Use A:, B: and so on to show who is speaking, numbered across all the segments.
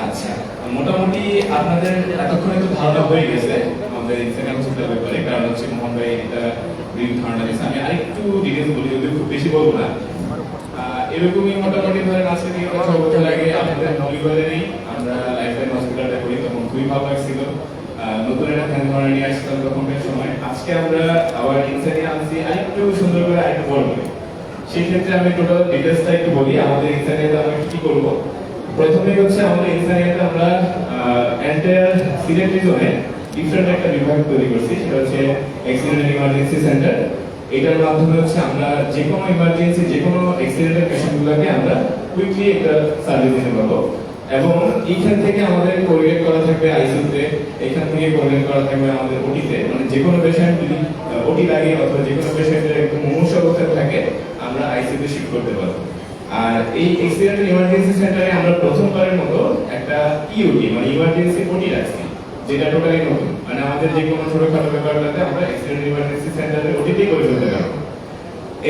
A: আচ্ছা, মোটামুটি আপনাদের এতক্ষণে তো ধারণা হয়ে গেছে আমাদের ইনস্টাগ্রাম হসপিটাল ব্যাপারে, কারণ হচ্ছে মোহন ভাই এটা ব্রিফ ধারণা দিয়েছে। আমি আরেকটু ডিটেলস বলি, যদি খুব বেশি বলবো না। এরকমই মোটামুটি ধরেন আজকে থেকে 6 বছর আগে আমাদের নলিবারেরই আমরা লাইফলাইন হসপিটালটা করি, তখন খুবই ভালো লাগছিল। নতুন একটা ধ্যান ধারণা নিয়ে আসছিলাম তখনকার সময়। আজকে আমরা আবার ইনসানিয়া আনছি আরেকটু সুন্দর করে আরেকটু বড় করে। সেই ক্ষেত্রে আমি টোটাল ডিটেলসটা একটু বলি আমাদের ইনসানিয়াতে আমরা কি করবো। প্রথমে হচ্ছে আমাদের ইনসানিয়াতে আমরা এন্টায়ার সিলেট রিজনে ডিফারেন্ট একটা বিভাগ তৈরি করছি, সেটা হচ্ছে অ্যাক্সিডেন্ট ইমার্জেন্সি সেন্টার। এটার মাধ্যমে হচ্ছে আমরা যে কোনো ইমার্জেন্সি, যে কোনো অ্যাক্সিডেন্টের পেশেন্টগুলোকে আমরা কুইকলি একটা সার্ভিস দিতে পারবো। এবং এইখান থেকে আমাদের কোরিলেট করা থাকবে আইসিইউতে, এখান থেকে কোরিলেট করা থাকবে আমাদের ওটিতে, মানে যে কোনো পেশেন্ট যদি ওটি লাগে অথবা যে কোনো পেশেন্টের একদম মুমূর্ষু অবস্থায় থাকে আমরা আইসিইউতে শিফট করতে পারবো। আর এই অ্যাক্সিডেন্ট ইমার্জেন্সি সেন্টারে আমরা প্রথমবারের মতো একটা ইউটি মানে ইমার্জেন্সি ওটি রাখছি, যেটা টোটালি নতুন। মানে আমাদের যে কোনো ছোটখাটো ব্যাপারগুলোতে আমরা অ্যাক্সিডেন্ট ইমার্জেন্সি সেন্টারে ওটিতেই করে ফেলতে পারবো।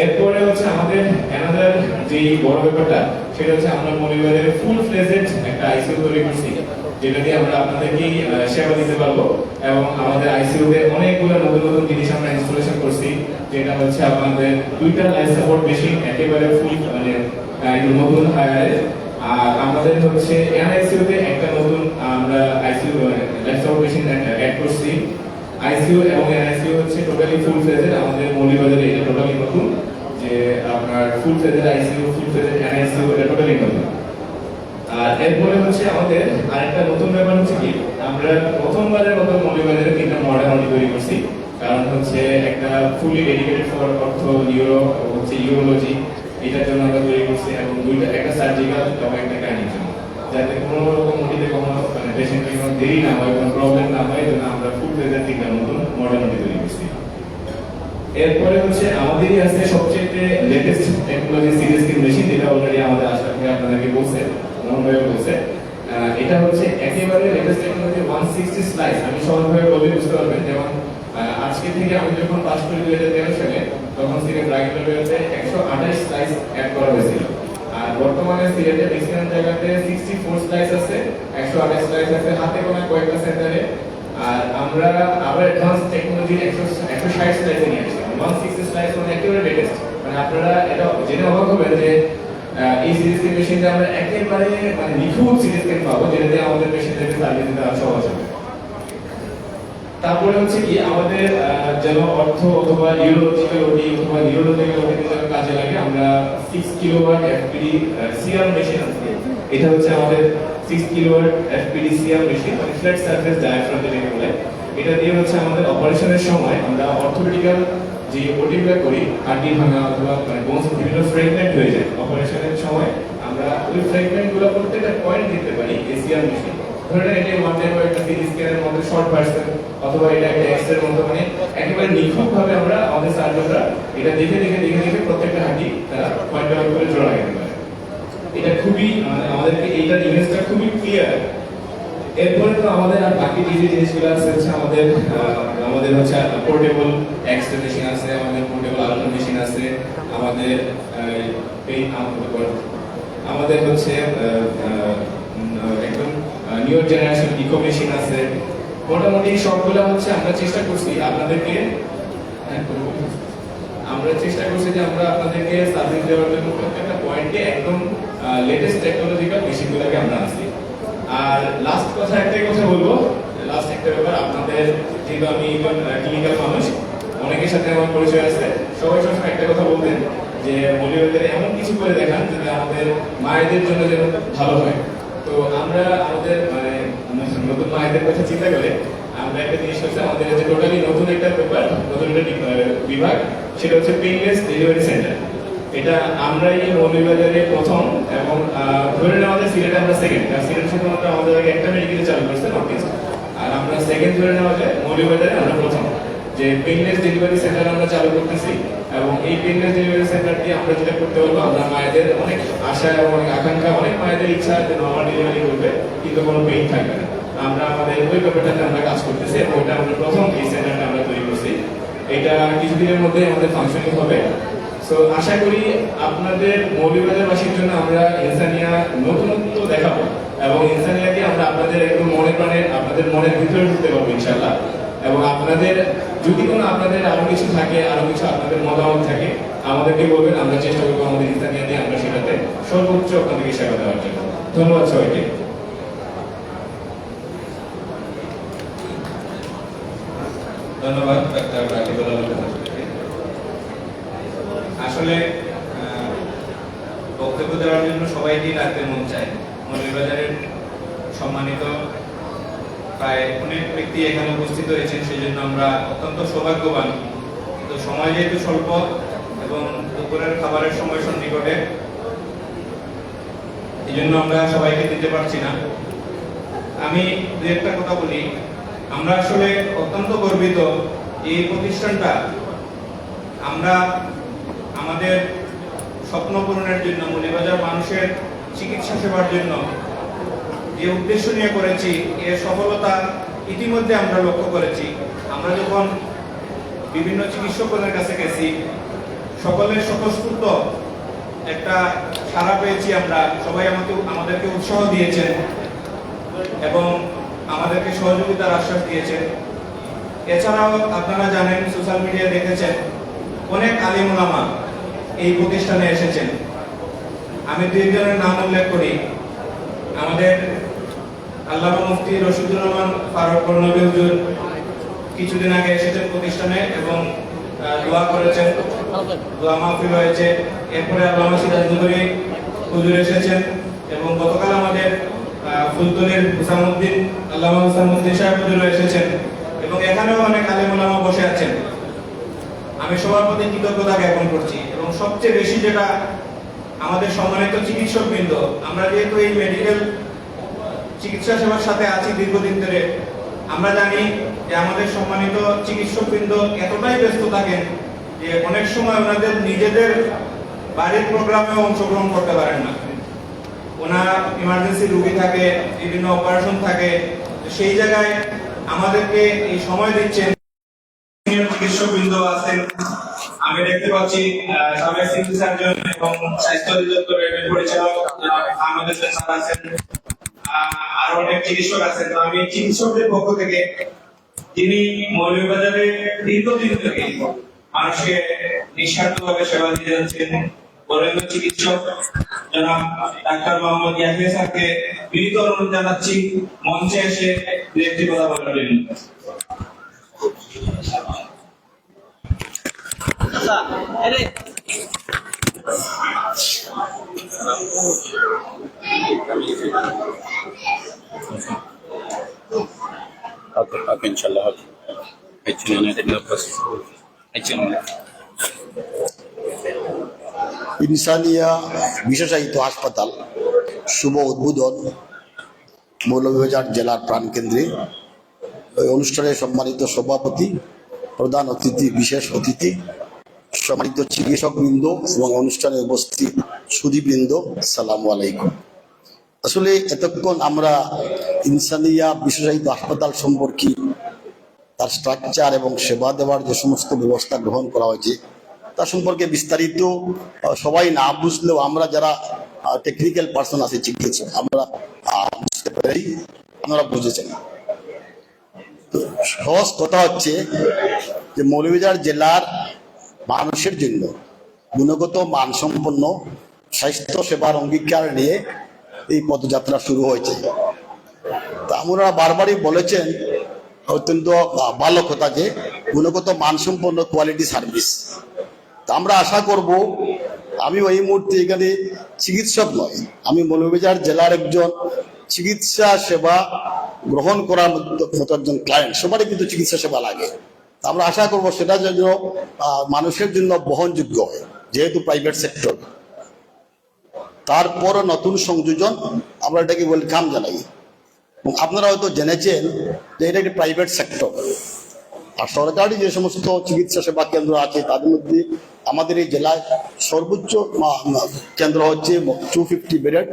A: এরপরে হচ্ছে আমাদের অ্যানাদার যে বড় ব্যাপারটা, সেটা হচ্ছে আমরা মনিবারের ফুল ফ্লেজেড একটা আইসিইউ তৈরি করছি, যেটা দিয়ে আমরা আপনাদেরকে সেবা দিতে পারবো। এবং আমাদের আইসিইউতে অনেকগুলো নতুন নতুন জিনিস আমরা ইনস্টলেশন করছি, যেটা হচ্ছে আমাদের 2টা লাইফ সাপোর্ট মেশিন একেবারে ফুল মানে নতুন হায়ার। আর আমাদের হচ্ছে এনআইসিইউতে একটা নতুন আমরা ICU life support machine add করছি। আইসিইউ এবং এনআইসিইউ হচ্ছে টোটালি ফুল ফেজেড, আমাদের মৌলিকবাজারে এটা টোটালি নতুন, যে আপনার full fledged ICU, full fledged NICU এটা টোটালি নতুন। আর এরপরে হচ্ছে আমাদের আরেকটা নতুন ব্যাপার হচ্ছে কি, আমরা প্রথমবারের মতো মৌলিকবাজারে 3টা মডেল তৈরি করছি। কারণ হচ্ছে একটা ফুলি ডেডিকেটেড ফর অর্থ, নিউরো হচ্ছে ইউরোলজি, এটার জন্য আমরা তৈরি করছি। এবং একটা সার্জিক্যাল এবং একটা গাইনিক জন্য, যাতে কোনো রকম ওটিতে কোনো মানে পেশেন্টের কোনো দেরি না হয়, কোনো প্রবলেম না হয়, জন্য আমরা ফুল ফেজেড 3টা নতুন মডেল তৈরি করছি। এরপরে হচ্ছে আমাদেরই আছে সবচেয়ে latest technology CT scan machine, যেটা অলরেডি আমাদের আশা থেকে আপনাদেরকে বলছে, মোহন ভাই বলছে। এটা হচ্ছে একেবারে লেটেস্ট টেকনোলজি 160 স্লাইস। আমি সহজভাবে বলে বুঝতে পারবেন, যেমন আজকে থেকে আমি যখন পাস করি 2013 সালে, তখন সিলেট রাগিলারিয়াতে 128 স্লাইস অ্যাড করা হয়েছিল। আর বর্তমানে সিলেটে ম্যাক্সিমাম জায়গাতে 64 স্লাইস আছে, 128 স্লাইস আছে হাতে গোনা কয়েকটা সেন্টারে। আর আমরা আবার অ্যাডভান্স টেকনোলজি 160 স্লাইসে নিয়ে আসছি। 160 স্লাইস মানে একেবারে লেটেস্ট। মানে আপনারা এটা জেনে অবাক হবেন যে এই সিটি স্ক্যান মেশিনটা আমরা একেবারে মানে নিখুঁত সিটি স্ক্যান পাবো, যেটা দিয়ে আমাদের পেশেন্টদেরকে সার্ভিস দিতে সহজ হবে। তারপরে হচ্ছে কি আমাদের যেন অর্থ অথবা ইউরোলজিক্যাল ওটি অথবা নিউরোলজিক্যাল ওটি যেন কাজে লাগে, আমরা 6 কিলোওয়াট এফপিডি সিআর মেশিন আছে। এটা হচ্ছে আমাদের 6 কিলোওয়াট এফপিডি সিআর মেশিন, মানে ফ্ল্যাট সারফেস ডায়াফ্রাম যেটাকে বলে। এটা দিয়ে হচ্ছে আমাদের অপারেশনের সময় আমরা অর্থোপেডিক্যাল যে ওটিগুলো করি, হাড়ি ভাঙা অথবা মানে বোনস বিভিন্ন ফ্র্যাগমেন্ট হয়ে যায়, অপারেশনের সময় আমরা ওই ফ্র্যাগমেন্টগুলো প্রত্যেকটা পয়েন্ট দিতে পারি এসিআর মেশিন। ধরেন এটা ওয়ান টাইম একটা সিটি স্ক্যানের মধ্যে শর্ট ভার্সন অথবা এটা একটা এক্স-রের মতো, মানে একেবারে নিখুঁতভাবে আমরা আমাদের সার্জনরা এটা দেখে দেখে দেখে দেখে প্রত্যেকটা হাড়ি তারা পয়েন্ট আউট করে জোড়া লাগাতে পারে। এটা খুবই মানে আমাদেরকে এইটার ইমেজটা খুবই ক্লিয়ার। এরপরে তো আমাদের আর বাকি যে জিনিসগুলো আছে হচ্ছে আমাদের হচ্ছে পোর্টেবল এক্স-রে মেশিন আছে, আমাদের পোর্টেবল আলট্রা মেশিন আছে, আমাদের আমাদের হচ্ছে একদম নিউ জেনারেশন ইকো মেশিন আছে। মোটামুটি সবগুলো হচ্ছে আমরা চেষ্টা করছি আপনাদেরকে যে আমরা আপনাদেরকে সার্ভিস দেওয়ার জন্য প্রত্যেকটা পয়েন্টে একদম লেটেস্ট টেকনোলজিক্যাল মেশিনগুলোকে আমরা আনছি। আর লাস্ট কথা একটাই কথা বলবো, লাস্ট একটা ব্যাপার, আপনাদের যেহেতু আমি ক্লিনিক্যাল মানুষ, অনেকের সাথে আমার পরিচয় আছে, সবাই সবসময় একটা কথা বলতেন যে মৌলিকবাজারে এমন কিছু করে দেখান যেটা আমাদের মায়েদের জন্য যেন ভালো হয়। তো আমরা আমাদের মানে নতুন মায়েদের কথা চিন্তা করে আমরা একটা জিনিস হচ্ছে আমাদের যে টোটালি নতুন একটা ব্যাপার, নতুন একটা বিভাগ, সেটা হচ্ছে পেইনলেস ডেলিভারি সেন্টার। এটা আমরাই মৌলভীবাজারে প্রথম, এবং ধরে নেওয়া যায় সিলেটে আমরা সেকেন্ড। সিলেট শুধুমাত্র আমাদের আগে একটা মেডিকেলে চালু করছে নর্থ ইস্ট, আর আমরা সেকেন্ড ধরে নেওয়া যায় মৌলভীবাজারে আমরা প্রথম, যে পেইনলেস ডেলিভারি সেন্টার আমরা চালু করতেছি। এবং এই পেইনলেস ডেলিভারি সেন্টার দিয়ে আমরা যেটা করতে পারবো, আমরা মায়েদের অনেক আশা এবং অনেক আকাঙ্ক্ষা, অনেক মায়েদের ইচ্ছা যে নর্মাল ডেলিভারি করবে কিন্তু কোনো পেইন থাকবে না, আমরা আমাদের ওই ব্যাপারটাতে আমরা কাজ করতেছি। এবং ওটা আমরা প্রথম এই সেন্টারটা আমরা তৈরি করছি, এটা কিছুদিনের মধ্যে আমাদের ফাংশনিং হবে। সো আশা করি আপনাদের মৌলভীবাজারবাসীর জন্য আমরা ইনসানিয়া নতুনত্ব দেখাবো এবং ইনসানিয়াকে আপনাদের মনের ভিতরে ঢুকতে পারবো ইনশাআল্লাহ। এবং আপনাদের যদি কোনো আপনাদের আরো কিছু থাকে, আরো কিছু আপনাদের মতামত থাকে, আমাদেরকে বলবেন, আমরা চেষ্টা করবো আমাদের ইসলামিয়া দিয়ে আমরা সেটাতে সর্বোচ্চ আপনাদেরকে সেবা দেওয়ার জন্য। ধন্যবাদ সবাইকে। ধন্যবাদ ডাক্তার রাকিবুল আলম। আসলে বক্তব্য দেওয়ার জন্য সবাইকেই ডাকতে মন চায়। মৌলভীবাজারের সম্মানিত প্রায় অনেক ব্যক্তি এখানে উপস্থিত হয়েছেন, সেই জন্য আমরা অত্যন্ত সৌভাগ্যবান। তো সময় যেহেতু স্বল্প এবং দুপুরের খাবারের সময় সন্নিকটে, এই জন্য আমরা সবাইকে দিতে পারছি না। আমি দু একটা কথা বলি। আমরা আসলে অত্যন্ত গর্বিত এই প্রতিষ্ঠানটা আমরা আমাদের স্বপ্ন পূরণের জন্য, মৌলভীবাজার মানুষের চিকিৎসা সেবার জন্য যে উদ্দেশ্য নিয়ে করেছি, এর সফলতা ইতিমধ্যে আমরা লক্ষ্য করেছি। আমরা যখন বিভিন্ন চিকিৎসকের কাছে গেছি, সকলের স্বতঃস্ফূর্ত একটা সাড়া পেয়েছি আমরা। সবাই আমাদেরকে উৎসাহ দিয়েছেন এবং আমাদেরকে সহযোগিতার আশ্বাস দিয়েছেন। এছাড়াও আপনারা জানেন, সোশ্যাল মিডিয়া দেখেছেন, অনেক আলিম ওলামা এই প্রতিষ্ঠানে এসেছেন। আমি দুইজনের নাম উল্লেখ করি। আমাদের আল্লামা মুফতি রশিদুর রহমান ফারুক বর্ণবী হুজুর কিছুদিন আগে এসেছেন প্রতিষ্ঠানে এবং দোয়া করেছেন, দোয়া মাহফিল হয়েছে। এরপরে আল্লামা সিরাজ নগরী হুজুর এসেছেন এবং গতকাল আমাদের ফুলতলির হুসামউদ্দিন আল্লামা হুসামউদ্দিন সাহেব হুজুর এসেছেন এবং এখানেও অনেক আলেম ওলামা বসে আছেন। আমি সবার প্রতি কৃতজ্ঞতা জ্ঞাপন করছি। এবং সবচেয়ে বেশি যেটা আমাদের সম্মানিত চিকিৎসকবৃন্দ, আমরা যেহেতু এই মেডিকেল চিকিৎসা সেবার সাথে আছি দীর্ঘদিন ধরে, আমরা জানি যে আমাদের সম্মানিত চিকিৎসকবৃন্দ এতটাই ব্যস্ত থাকেন যে অনেক সময় ওনাদের নিজেদের বাড়ির প্রোগ্রামে অংশগ্রহণ করতে পারেন না। ওনার ইমার্জেন্সি রোগী থাকে, বিভিন্ন অপারেশন থাকে, সেই জায়গায় আমাদেরকে এই সময় দিচ্ছেন। চিকিৎসকবৃন্দ আছেন, আমি দেখতে পাচ্ছি সাবেক সিভিল সার্জন এবং স্বাস্থ্য অধিদপ্তরের পরিচালক আমাদের সাথে আছেন, আরো অনেক চিকিৎসক আছেন। তো আমি চিকিৎসকদের পক্ষ থেকে, যিনি মৌলভীবাজারে দীর্ঘদিন থেকে মানুষকে নিঃস্বার্থভাবে সেবা দিয়ে যাচ্ছেন, বরেণ্য চিকিৎসক জনাব ডাক্তার মোহাম্মদ ইয়াহিয়া স্যারকে বিনীত অনুরোধ জানাচ্ছি মঞ্চে এসে দু একটি কথা বলার জন্য।
B: ইনশাআল্লাহ ইনসানিয়া বিশেষায়িত হাসপাতাল শুভ উদ্বোধন মৌলভীবাজার জেলার প্রাণকেন্দ্রে। ওই অনুষ্ঠানে সম্মানিত সভাপতি, প্রধান অতিথি, বিশেষ অতিথি, সম্মানিত চিকিৎসকবৃন্দ এবং অনুষ্ঠানে উপস্থিত সুধীবৃন্দ, সালামু আলাইকুম। আসলে এতক্ষণ আমরা ইনসানিয়া বিশেষায়িত হাসপাতাল সম্পর্কে, তার স্ট্রাকচার এবং সেবা দেওয়ার যে সমস্ত ব্যবস্থা গ্রহণ করা হয়েছে তা সম্পর্কে বিস্তারিত সবাই না বুঝলেও আমরা যারা টেকনিক্যাল পার্সন আছে, চিকিৎসক, আমরা বুঝতে পারি, আপনারা বুঝেছেন। তো সহজ কথা হচ্ছে যে মৌলভীবাজার জেলার মানুষের জন্য গুণগত মানসম্পন্ন স্বাস্থ্য সেবার অঙ্গীকার নিয়ে এই পদযাত্রা শুরু হয়েছে। তা আমরা বারবারই বলেছেন, অত্যন্ত ভালো কথা যে গুণগত মানসম্পন্ন কোয়ালিটি সার্ভিস। তা আমরা আশা করব, আমি এই মুহূর্তে এখানে চিকিৎসক নয়, আমি মৌলভীবাজার জেলার একজন চিকিৎসা সেবা গ্রহণ করার মতো একজন ক্লায়েন্ট। সবারই কিন্তু চিকিৎসা সেবা লাগে। আমরা আশা করব সেটা যেন মানুষের জন্য বহনযোগ্য হয়, যেহেতু প্রাইভেট সেক্টর। তারপর নতুন সংযোজন আমরা এটাকে ওয়েলকাম জানাই। এবং আপনারা হয়তো জেনেছেন যে এটা একটি প্রাইভেট সেক্টর, আর সরকারি যে সমস্ত চিকিৎসা সেবা কেন্দ্র আছে তাদের মধ্যে আমাদের এই জেলায় সর্বোচ্চ কেন্দ্র হচ্ছে 250 বেডেড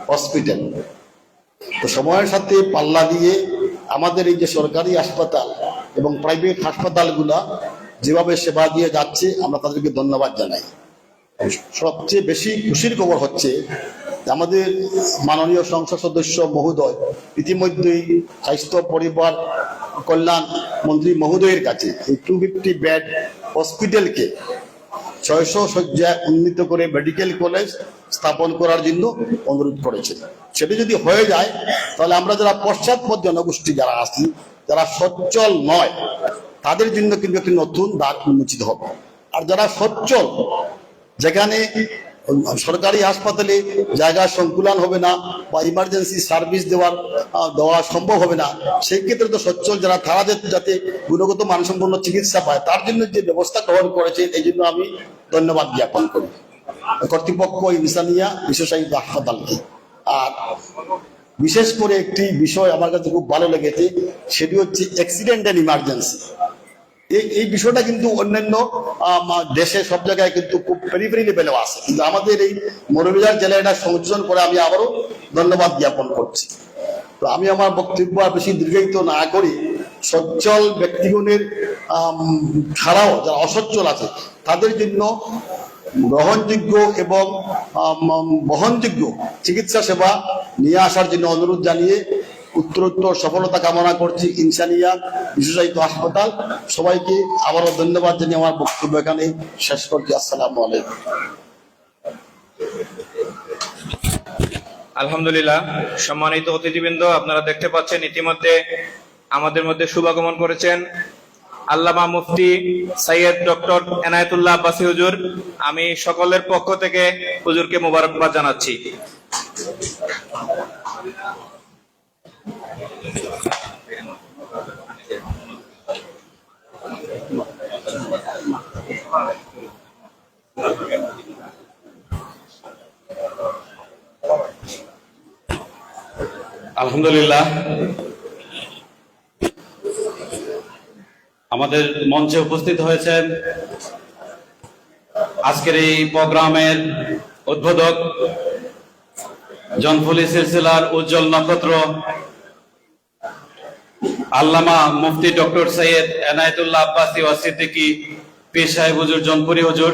B: হসপিটাল। তো সময়ের সাথে পাল্লা দিয়ে আমাদের এই যে সরকারি হাসপাতাল এবং প্রাইভেট হাসপাতালগুলা যেভাবে সেবা দিয়ে যাচ্ছে, আমরা তাদেরকে ধন্যবাদ জানাই। সবচেয়ে বেশি খুশির খবর হচ্ছে আমাদের মাননীয় সংসদ সদস্য মহোদয় ইতিমধ্যেই স্বাস্থ্য পরিবার কল্যাণ মন্ত্রী মহোদয়ের কাছে এই 250 বেড হসপিটালকে 600 শয্যায় উন্নীত করে মেডিকেল কলেজ স্থাপন করার জন্য অনুরোধ করেছে। সেটা যদি হয়ে যায় তাহলে আমরা যারা পশ্চাৎপদ জনগোষ্ঠী যারা আছি, যারা সচ্ছল নয়, তাদের জন্য কিন্তু একটি নতুন দ্বার উন্মোচিত হবে। আর যারা সচ্ছল, যেখানে সরকারি হাসপাতালে জায়গার সংকুলান হবে না বা ইমার্জেন্সি সার্ভিস দেওয়া সম্ভব হবে না, সেই ক্ষেত্রে তো সচ্ছল যারা তারা যাতে গুণগত মানসম্পন্ন চিকিৎসা পায় তার জন্য যে ব্যবস্থা গ্রহণ করেছেন, এই জন্য আমি ধন্যবাদ জ্ঞাপন করি কর্তৃপক্ষ ইনসানিয়া বিশেষায়িত হাসপাতালকে। আর বিশেষ করে একটি বিষয় আমার কাছে খুব ভালো লেগেছে, সেটি হচ্ছে অ্যাক্সিডেন্ট অ্যান্ড ইমার্জেন্সি। এই বিষয়টা কিন্তু অন্যান্য দেশে সব জায়গায় কিন্তু খুব পেরিফেরি লেভেলেও আছে, কিন্তু আমাদের এই মৌলভীবাজার জেলায় এটা সংযোজন করে আমি আবারও ধন্যবাদ জ্ঞাপন করছি। তো আমি আমার বক্তব্য আর বেশি দীর্ঘায়িত না করি, সচ্ছল ব্যক্তিগণের ছাড়াও যারা অসচ্ছল আছে তাদের জন্য গ্রহণযোগ্য এবং বহনযোগ্য চিকিৎসা সেবা নিয়ে আসার জন্য অনুরোধ জানিয়ে উত্তরোত্তর সফলতা কামনা করছি ইনসানিয়া বিশেষায়িত হাসপাতাল। সবাইকে আবারও ধন্যবাদ জানিয়ে আমার বক্তব্য এখানে শেষ করছি। আসসালামু আলাইকুম।
C: আলহামদুলিল্লাহ। সম্মানিত অতিথিবৃন্দ, আপনারা দেখতে পাচ্ছেন ইতিমধ্যে আমাদের মধ্যে শুভাগমন করেছেন আল্লামা মুফতি সৈয়দ ডক্টর এনায়েতুল্লাহ আব্বাসী হুজুর। আমি সকলের পক্ষ থেকে হুজুরকে মোবারকবাদ জানাচ্ছি।
D: আলহামদুলিল্লাহ, আমাদের মঞ্চে উপস্থিত হয়েছেন আজকের এই প্রোগ্রামের উদ্বোধক, জনফুলি সিলসিলার উজ্জ্বল নক্ষত্র আল্লামা মুফতি ডক্টর সৈয়দ এনায়েতুল্লাহ আব্বাসী ওয়া সিদ্দিকী পীর সাহেব হুজুর জনপুরি হুজুর।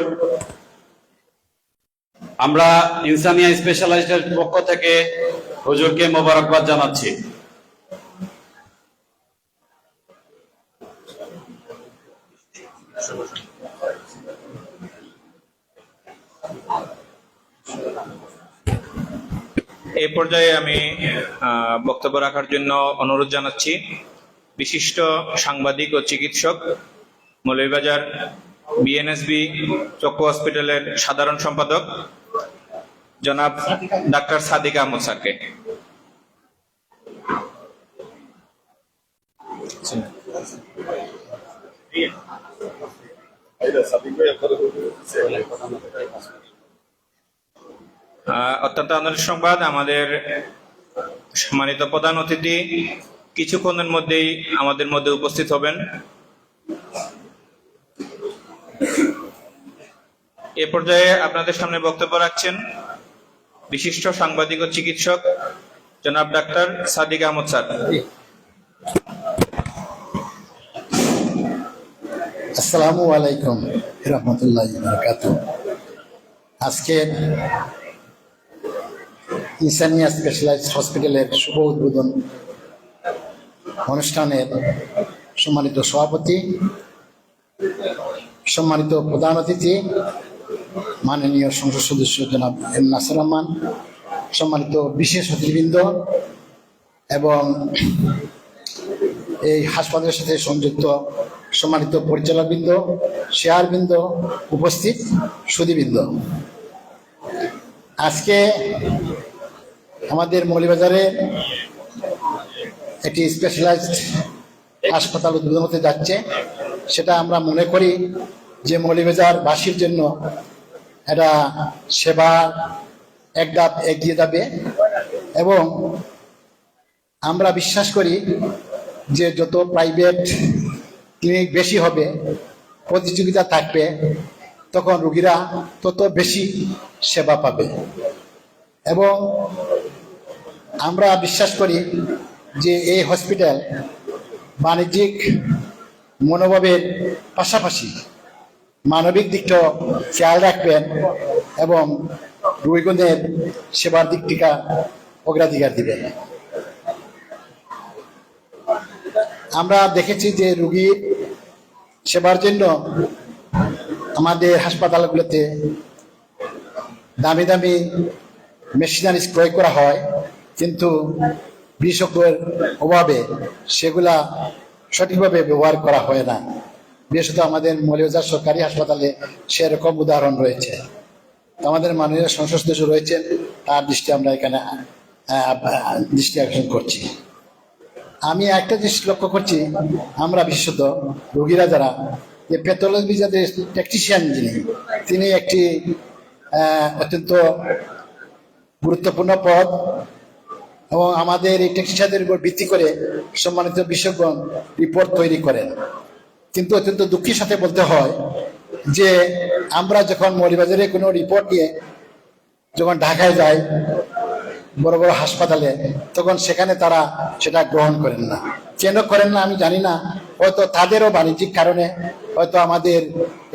D: আমরা ইনসানিয়া স্পেশালাইজড পক্ষ থেকে হুজুরকে মোবারকবাদ জানাচ্ছি।
C: এই পর্যায়ে আমি বক্তব্য রাখার জন্য অনুরোধ জানাচ্ছি বিশিষ্ট সাংবাদিক ও চিকিৎসক, মৌলভীবাজার বিএনএসবি চক্ষু হসপিটালের সাধারণ সম্পাদক জনাব ডাক্তার সাদিক আহমদ স্যারকে। অত্যন্ত আনন্দের সংবাদ, আমাদের সম্মানিত প্রধান অতিথি কিছুক্ষণের মধ্যেই আমাদের মধ্যে উপস্থিত হবেন। এ পর্যায়ে আপনাদের সামনে বক্তব্য রাখছেন বিশিষ্ট সাংবাদিক ও চিকিৎসক জনাব ডাক্তার সাদিক আহমদ স্যার।
E: আসসালামু আলাইকুম রাহমাতুল্লাহি ওয়া বারাকাতুহু। আজকে ইনসানিয়া স্পেশালাইজড হসপিটালের শুভ উদ্বোধন অনুষ্ঠানের সম্মানিত সভাপতি, সম্মানিত প্রধান অতিথি মাননীয় সংসদ সদস্য জনাব এম নাসির রহমান, সম্মানিত বিশেষ অতিথিবৃন্দ এবং এই হাসপাতালের সাথে সংযুক্ত সম্মানিত পরিচালকবৃন্দ, শেয়ারবৃন্দ, উপস্থিত সুধীবৃন্দ, আজকে আমাদের মৌলভীবাজারে একটি স্পেশালাইজড হাসপাতাল উদ্বোধন হতে যাচ্ছে। সেটা আমরা মনে করি যে মৌলভীবাজারবাসীর জন্য এটা সেবা এক ধাপ এগিয়ে যাবে এবং আমরা বিশ্বাস করি যে যত প্রাইভেট ক্লিনিক বেশি হবে, প্রতিযোগিতা থাকবে, তখন রোগীরা তত বেশি সেবা পাবে এবং আমরা বিশ্বাস করি যে এই হসপিটাল বাণিজ্যিক মনোভাবের পাশাপাশি মানবিক দিকটাও খেয়াল রাখবেন এবং রোগীগণের সেবার দিকটিকা অগ্রাধিকার দিবেন। আমরা দেখেছি যে রোগীর সেবার জন্য আমাদের হাসপাতালগুলোতে দামি দামি মেশিনারিজ ক্রয় করা হয়, কিন্তু বিশেষজ্ঞের অভাবে সেগুলা সঠিকভাবে ব্যবহার করা হয় না। বিশেষত আমাদের মৌলভীবাজার সরকারি হাসপাতালে সেরকম উদাহরণ রয়েছে। আমাদের মাননীয় সংসদ সদস্য রয়েছেন, তার দৃষ্টি আমরা এখানে দৃষ্টি আকর্ষণ করছি। আমি একটা জিনিস লক্ষ্য করছি, আমরা বিশেষত রোগীরা যারা যে প্যাথোলজি যাদের টেকনিশিয়ান তিনি একটি অত্যন্ত গুরুত্বপূর্ণ পদ, এবং আমাদের এই টেকনিশিয়ানদের উপর ভিত্তি করে সম্মানিত বিশেষজ্ঞ রিপোর্ট তৈরি করেন। কিন্তু অত্যন্ত দুঃখের সাথে বলতে হয় যে আমরা যখন মৌলভীবাজারে কোনো রিপোর্ট নিয়ে যখন ঢাকায় যাই বড় বড় হাসপাতালে, তখন সেখানে তারা সেটা গ্রহণ করেন না। কেন করেন না আমি জানি না, হয়তো তাদেরও বাণিজ্যিক কারণে হয়তো আমাদের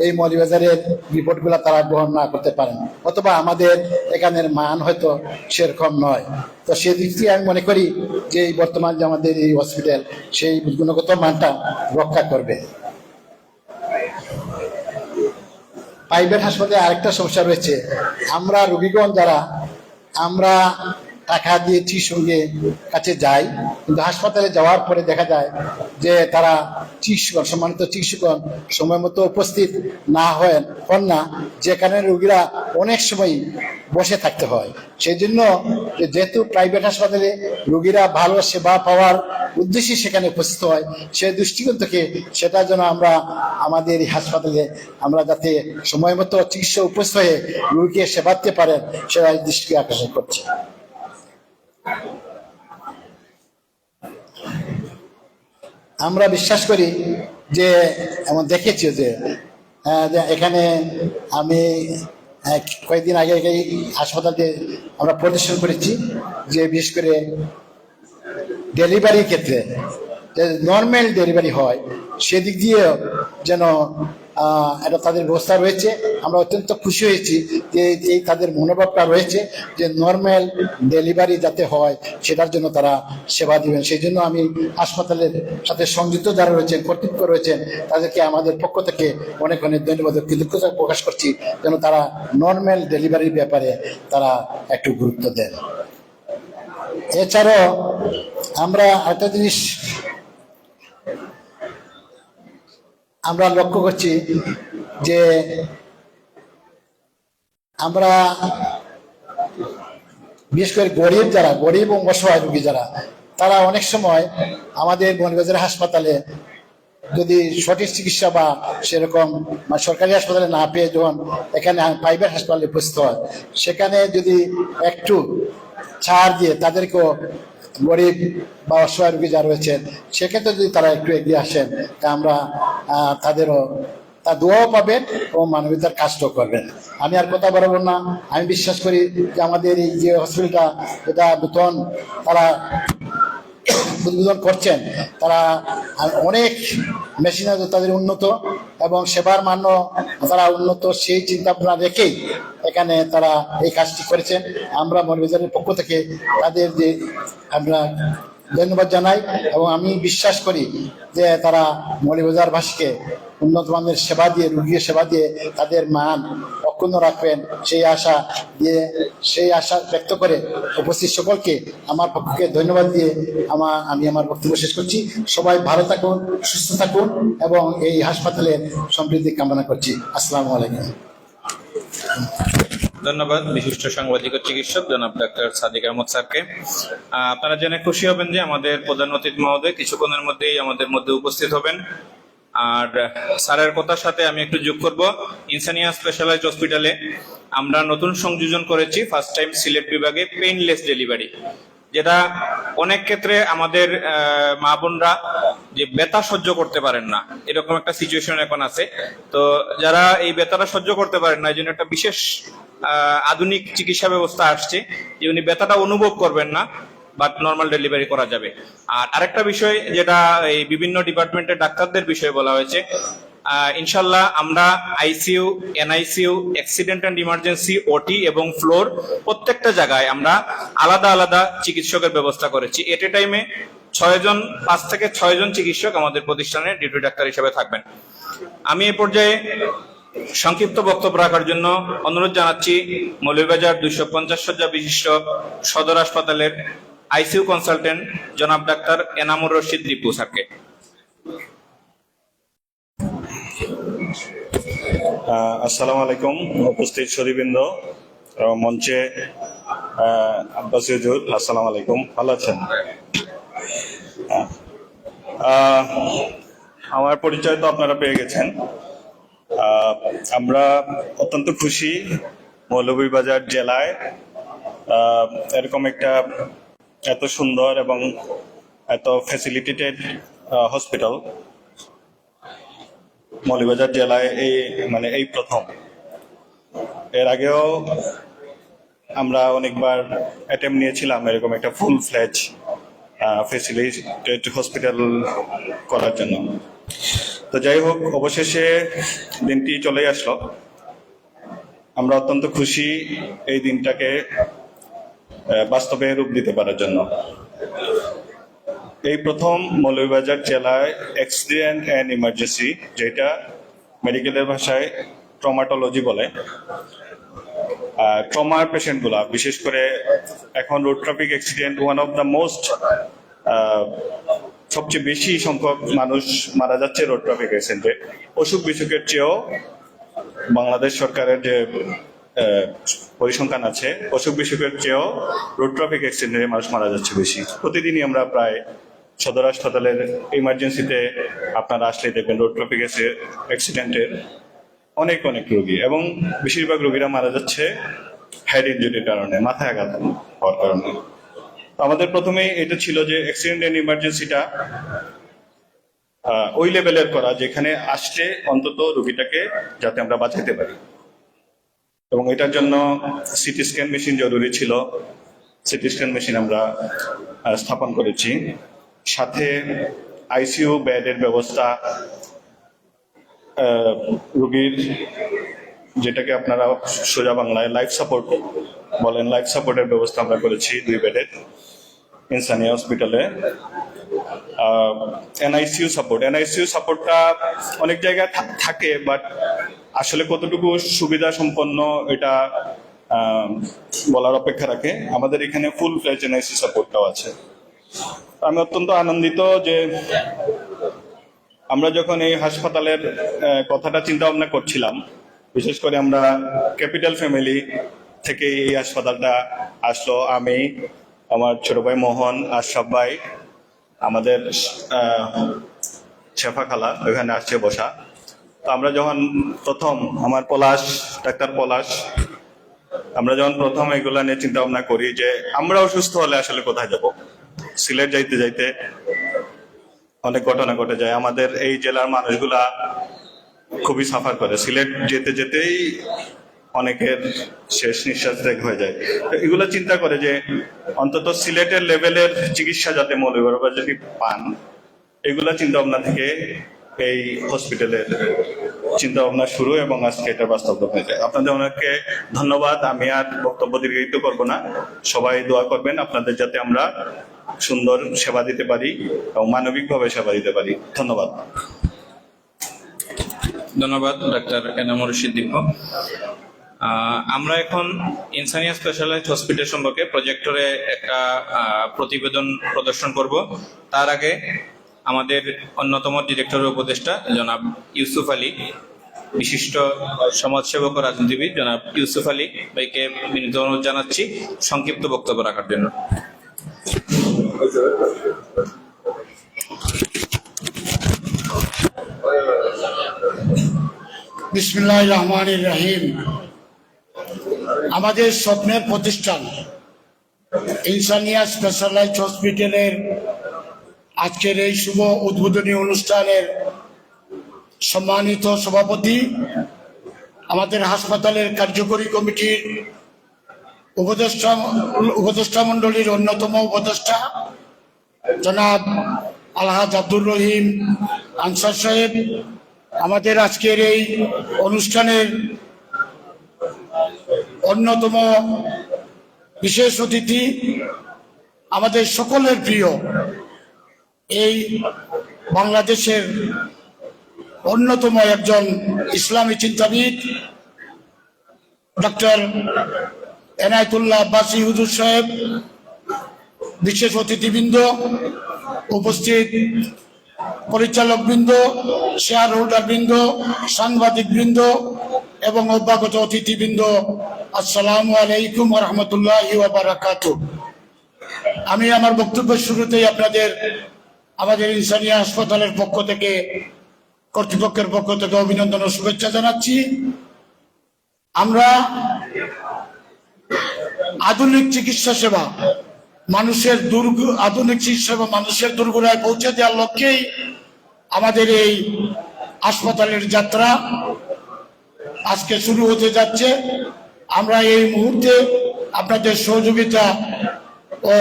E: এই মৌলভীবাজারের রিপোর্টগুলো তারা গ্রহণ না করতে পারেন, অথবা আমাদের এখানের মান হয়তো সেরকম নয়। তো সেদিক থেকে আমি মনে করি যে এই বর্তমান যে আমাদের এই হসপিটাল সেই গুণগত মানটা রক্ষা করবে। প্রাইভেট হাসপাতালে আরেকটা সমস্যা রয়েছে, আমরা রোগীগণ যারা আমরা টাকা দিয়ে চিকিৎসকের কাছে যাই, কিন্তু হাসপাতালে যাওয়ার পরে দেখা যায় যে তারা চিকিৎসকগণ সম্মানিত চিকিৎসকগণ সময় মতো উপস্থিত না হন না, যে কারণে রোগীরা অনেক সময় বসে থাকতে হয়। সেই জন্য যেহেতু প্রাইভেট হাসপাতালে রোগীরা ভালো সেবা পাওয়ার উদ্দেশ্যে সেখানে উপস্থিত হয়, সেই দৃষ্টিকোণ থেকে সেটা যেন আমরা আমাদের এই হাসপাতালে আমরা যাতে সময় মতো চিকিৎসা উপস্থিত হয়ে রোগীকে সেবা দিতে পারেন সেটা দৃষ্টি আকর্ষণ করছে। আমরা বিশ্বাস করি যে এমন দেখেছি যে এখানে আমি কয়েকদিন আগে এই হাসপাতালে আমরা প্রদর্শন করেছি যে বিশেষ করে ডেলিভারির ক্ষেত্রে যে নর্মাল ডেলিভারি হয় সেদিক দিয়েও যেন এটা তাদের ব্যবস্থা রয়েছে। আমরা অত্যন্ত খুশি হয়েছি যে এই তাদের মনোভাবটা রয়েছে যে নর্মাল ডেলিভারি যাতে হয় সেটার জন্য তারা সেবা দিবেন। সেই জন্য আমি হাসপাতালের সাথে সংযুক্ত যারা রয়েছেন, কর্তৃপক্ষ রয়েছেন, তাদেরকে আমাদের পক্ষ থেকে অনেক অনেক ধন্যবাদ কৃতজ্ঞতা প্রকাশ করছি যেন তারা নর্মাল ডেলিভারির ব্যাপারে তারা একটু গুরুত্ব দেন। এছাড়াও আমরা একটা জিনিস আমরা লক্ষ্য করছি যে আমরা বিশেষ করে গরিব এবং অসহায় রোগী যারা, তারা অনেক সময় আমাদের মৌলভীবাজার হাসপাতালে যদি সঠিক চিকিৎসা বা সেরকম সরকারি হাসপাতালে না পেয়ে যখন এখানে প্রাইভেট হাসপাতালে উপস্থিত হয়, সেখানে যদি একটু ছাড় দিয়ে তাদেরকেও গরিব বা অসহায় রোগী যারা রয়েছেন সেক্ষেত্রে যদি তারা একটু এগিয়ে আসেন, তা আমরা তাদেরও তা দোয়াও পাবেন এবং মানবিকতার কাজটাও করবেন। আমি আর কথা বলবো না। আমি বিশ্বাস করি যে আমাদের এই যে হসপিটালটা এটা নতুন তারা উদ্বোধন করছেন, তারা অনেক মেশিনারি তাদের উন্নত এবং সেবার মানও তারা উন্নত, সেই চিন্তা ভাবনা রেখেই এখানে তারা এই কাজটি করেছেন। আমরা মৌলভীবাজারের পক্ষ থেকে তাদের যে আমরা ধন্যবাদ জানাই এবং আমি বিশ্বাস করি যে তারা মৌলভীবাজারবাসীকে উন্নত মানের সেবা দিয়ে, রোগীর সেবা দিয়ে তাদের মান অক্ষুণ্ণ রাখবেন সেই আশা ব্যক্ত করে উপস্থিত সকলকে আমার পক্ষে ধন্যবাদ দিয়ে আমি আমার বক্তব্য শেষ করছি। সবাই ভালো থাকুন, সুস্থ থাকুন এবং এই হাসপাতালের সমৃদ্ধি কামনা করছি। আসসালামু আলাইকুম।
C: ধন্যবাদ বিশিষ্ট সাংবাদিক ও চিকিৎসক জনাব ডাক্তার সাদিক আহমদ স্যারকে। আপনারা জেনে খুশি হবেন যে আমাদের প্রধান অতিথি মহোদয় কিছুক্ষণের মধ্যেই আমাদের মধ্যে উপস্থিত হবেন। আর স্যারের কথার সাথে আমি একটু যোগ করব, ইনসানিয়া স্পেশালাইজড হসপিটালে আমরা নতুন সংযোজন করেছি ফার্স্ট টাইম সিলেট বিভাগে পেইনলেস ডেলিভারি, যেটা অনেক ক্ষেত্রে আমাদের মা বোনরা যে ব্যথা সহ্য করতে পারেন না, এরকম একটা সিচুয়েশন এখন আছে। তো যারা এই ব্যথাটা সহ্য করতে পারেন না, এই জন্য একটা বিশেষ আধুনিক চিকিৎসা ব্যবস্থা আসছে যে উনি ব্যথাটা অনুভব করবেন না, বাট নর্মাল ডেলিভারি করা যাবে। আর আরেকটা বিষয় যেটা এই বিভিন্ন ডিপার্টমেন্টের ডাক্তারদের বিষয়ে বলা হয়েছে, ইনশাল্লাহ আমরা ICU, NICU, accident and emergency, ওটি এবং ফ্লোর প্রত্যেকটা জায়গায় আমরা আলাদা আলাদা চিকিৎসকের ব্যবস্থা করেছি। এট এ টাইমে 5 থেকে 6 জন চিকিৎসক আমাদের প্রতিষ্ঠানে ডিউটি ডাক্তার হিসেবে থাকবেন। আমি এ পর্যায়ে সংক্ষিপ্ত বক্তব্য রাখার জন্য অনুরোধ জানাচ্ছি মৌলভীবাজার 250 শয্যা বিশিষ্ট সদর হাসপাতালের আইসিইউ কনসালটেন্ট জনাব ডাক্তার এনামুর রশিদ দীপু স্যারকে।
F: আসসালামু আলাইকুম উপস্থিত সুধীবৃন্দ, মঞ্চে আব্বাসী হুজুর, আসসালামু আলাইকুম, ভালো আছেন? আমার পরিচয় তো আপনারা পেয়ে গেছেন। আমরা অত্যন্ত খুশি মৌলভীবাজার জেলায় এরকম একটা এত সুন্দর এবং এত ফ্যাসিলিটেটেড হসপিটাল মৌলভীবাজার জেলায় এই প্রথম। এর আগেও আমরা অনেকবার অ্যাটেম্প নিয়েছিলাম এরকম একটা ফুল ফ্লেজ ফ্যাসিলিটেড হসপিটাল করার জন্য। তো যাই হোক, অবশেষে দিনটি চলে আসলো। আমরা অত্যন্ত খুশি এই দিনটাকে বাস্তবে রূপ দিতে পারার জন্য। এই প্রথম মৌলভীবাজার জেলায় অ্যাক্সিডেন্ট অ্যান্ড ইমার্জেন্সি, যেটা মেডিকেলের ভাষায় ট্রমাটোলজি বলে, ট্রমার পেশেন্টগুলা, বিশেষ করে এখন road traffic accident one of the most, সবচেয়ে বেশি সংখ্যক মানুষ মারা যাচ্ছে রোড ট্রাফিক অ্যাক্সিডেন্টে। অসুখ বিসুখের চেয়েও বাংলাদেশ সরকারের যে পরিসংখ্যান আছে, অসুখ বিসুখের চেয়েও রোড ট্রাফিক অ্যাক্সিডেন্টে মানুষ মারা যাচ্ছে বেশি। প্রতিদিনই আমরা প্রায় সদর হাসপাতালের ইমার্জেন্সিতে আপনারা আসলে দেখবেন রোড ট্রাফিক অ্যাক্সিডেন্টের অনেক রোগী, এবং বেশিরভাগ রোগীরা মারা যাচ্ছে হেড ইনজুরির কারণে, মাথায় আঘাত হওয়ার কারণে। আমাদের প্রথমে এটা ছিল যে অ্যাক্সিডেন্ট এন্ড ইমার্জেন্সিটা ওই লেভেলের করা যেখানে আসলে অন্তত রোগীটাকে যাতে আমরা বাঁচাতে পারি, এবং এটার জন্য সিটি স্ক্যান মেশিন জরুরি ছিল। সিটি স্ক্যান মেশিন আমরা স্থাপন করেছি, সাথে আইসিইউ বেডের ব্যবস্থা, রোগীর যেটাকে আপনারা সোজা বাংলায় লাইফ সাপোর্ট বলেন, লাইফ সাপোর্টের ব্যবস্থা আমরা করেছি 2 বেডের ইনসানিয়া হসপিটালে। এনআইসিইউ সাপোর্টটা অনেক জায়গায় থাকে, বাট আসলে কতটুকু সুবিধা সম্পন্ন এটা বলার অপেক্ষা রাখে। আমাদের এখানে ফুল ফ্লেজ এনআইসিইউ সাপোর্টটাও আছে। আমি অত্যন্ত আনন্দিত যে আমরা যখন এই হাসপাতালের কথাটা চিন্তা ভাবনা করছিলাম, বিশেষ করে আমরা ক্যাপিটাল ফ্যামিলি থেকে এই হাসপাতালটা আসলো। আমি, আমার ছোট ভাই মোহন, আশরাফ ভাই, আমাদের শেফা খালা ওইখানে আসছে বসা। তো আমরা যখন প্রথম, আমার ডাক্তার পলাশ, আমরা যখন প্রথম এগুলা নিয়ে চিন্তা ভাবনা করি যে আমরা অসুস্থ হলে আসলে কোথায় যাব, সিলেট যাইতে যাইতে অনেক ঘটনা ঘটে যায়। আমাদের এই জেলার মানুষগুলা খুবই সাফার করে, সিলেট যেতে যেতেই অনেকের শেষ নিঃশ্বাস ত্যাগ হয়ে যায়। তো এগুলো চিন্তা করে যে অন্তত সিলেটের লেভেলের চিকিৎসা যাতে মৌলভীবাজারে যদি পান, এগুলা চিন্তা ভাবনা থেকে এই হসপিটালের চিন্তা ভাবনা শুরু, এবং আজকে এটা বাস্তব হয়ে যায়। আপনাদের অনেককে ধন্যবাদ। আমি আর বক্তব্য দীর্ঘায়িত করবো না। সবাই দোয়া করবেন আপনাদের যাতে আমরা সুন্দর সেবা দিতে পারি এবং মানবিকভাবে সেবা দিতে পারি। ধন্যবাদ।
C: ধন্যবাদ ডাক্তার এনামুর রশিদ দীপু। আমরা এখন ইনসানিয়া স্পেশালাইজড হসপিটাল সম্পর্কে প্রজেক্টরে একটা প্রতিবেদন প্রদর্শন করব। তার আগে আমাদের অন্যতম ডিরেক্টরের উপদেষ্টা জনাব ইউসুফ আলী, বিশিষ্ট সমাজসেবক ও রাজনীতিবিদ জনাব ইউসুফ আলী ভাইকে বিনীত অনুরোধ জানাচ্ছি সংক্ষিপ্ত বক্তব্য রাখার জন্য।
E: বিসমিল্লাহির রহমানির রহিম। আমাদের স্বপ্নের প্রতিষ্ঠান ইনসানিয়া স্পেশালাইজড হসপিটালের আজকের এই শুভ উদ্বোধনী অনুষ্ঠানের সম্মানিত সভাপতি, আমাদের হাসপাতালের কার্যকরী কমিটির উপদেষ্টা মণ্ডলীর অন্যতম উপদেষ্টা জনাব আলহাজ আব্দুর রহিম আনসার সাহেব,
G: আমাদের আজকের এই অনুষ্ঠানের অন্যতম বিশেষ অতিথি, আমাদের সকলের প্রিয় এই বাংলাদেশের অন্যতম একজন ইসলামী চিন্তাবিদ ডক্টর এনায়েতুল্লাহ আব্বাসী হুজুর সাহেব, বিশেষ অতিথিবৃন্দ, উপস্থিত পরিচালকবৃন্দ, শেয়ার হোল্ডারবৃন্দ, সাংবাদিকবৃন্দ এবং অভ্যাগত অতিথিবৃন্দ, আসসালামু আলাইকুম ওয়া রাহমাতুল্লাহি ওয়া বারাকাতুহু। আমি আমার বক্তব্যের শুরুতেই আমাদের ইনসানিয়া হাসপাতালের পক্ষ থেকে, কর্তৃপক্ষের পক্ষ থেকে অভিনন্দন ও শুভেচ্ছা জানাচ্ছি। আমরা আধুনিক চিকিৎসা সেবা মানুষের দুর্গুড়ায় পৌঁছে দেওয়ার লক্ষ্যেই আমাদের এই হাসপাতালের যাত্রা আজকে শুরু হতে যাচ্ছে। আমরা এই মুহূর্তে আপনাদের সহযোগিতা ও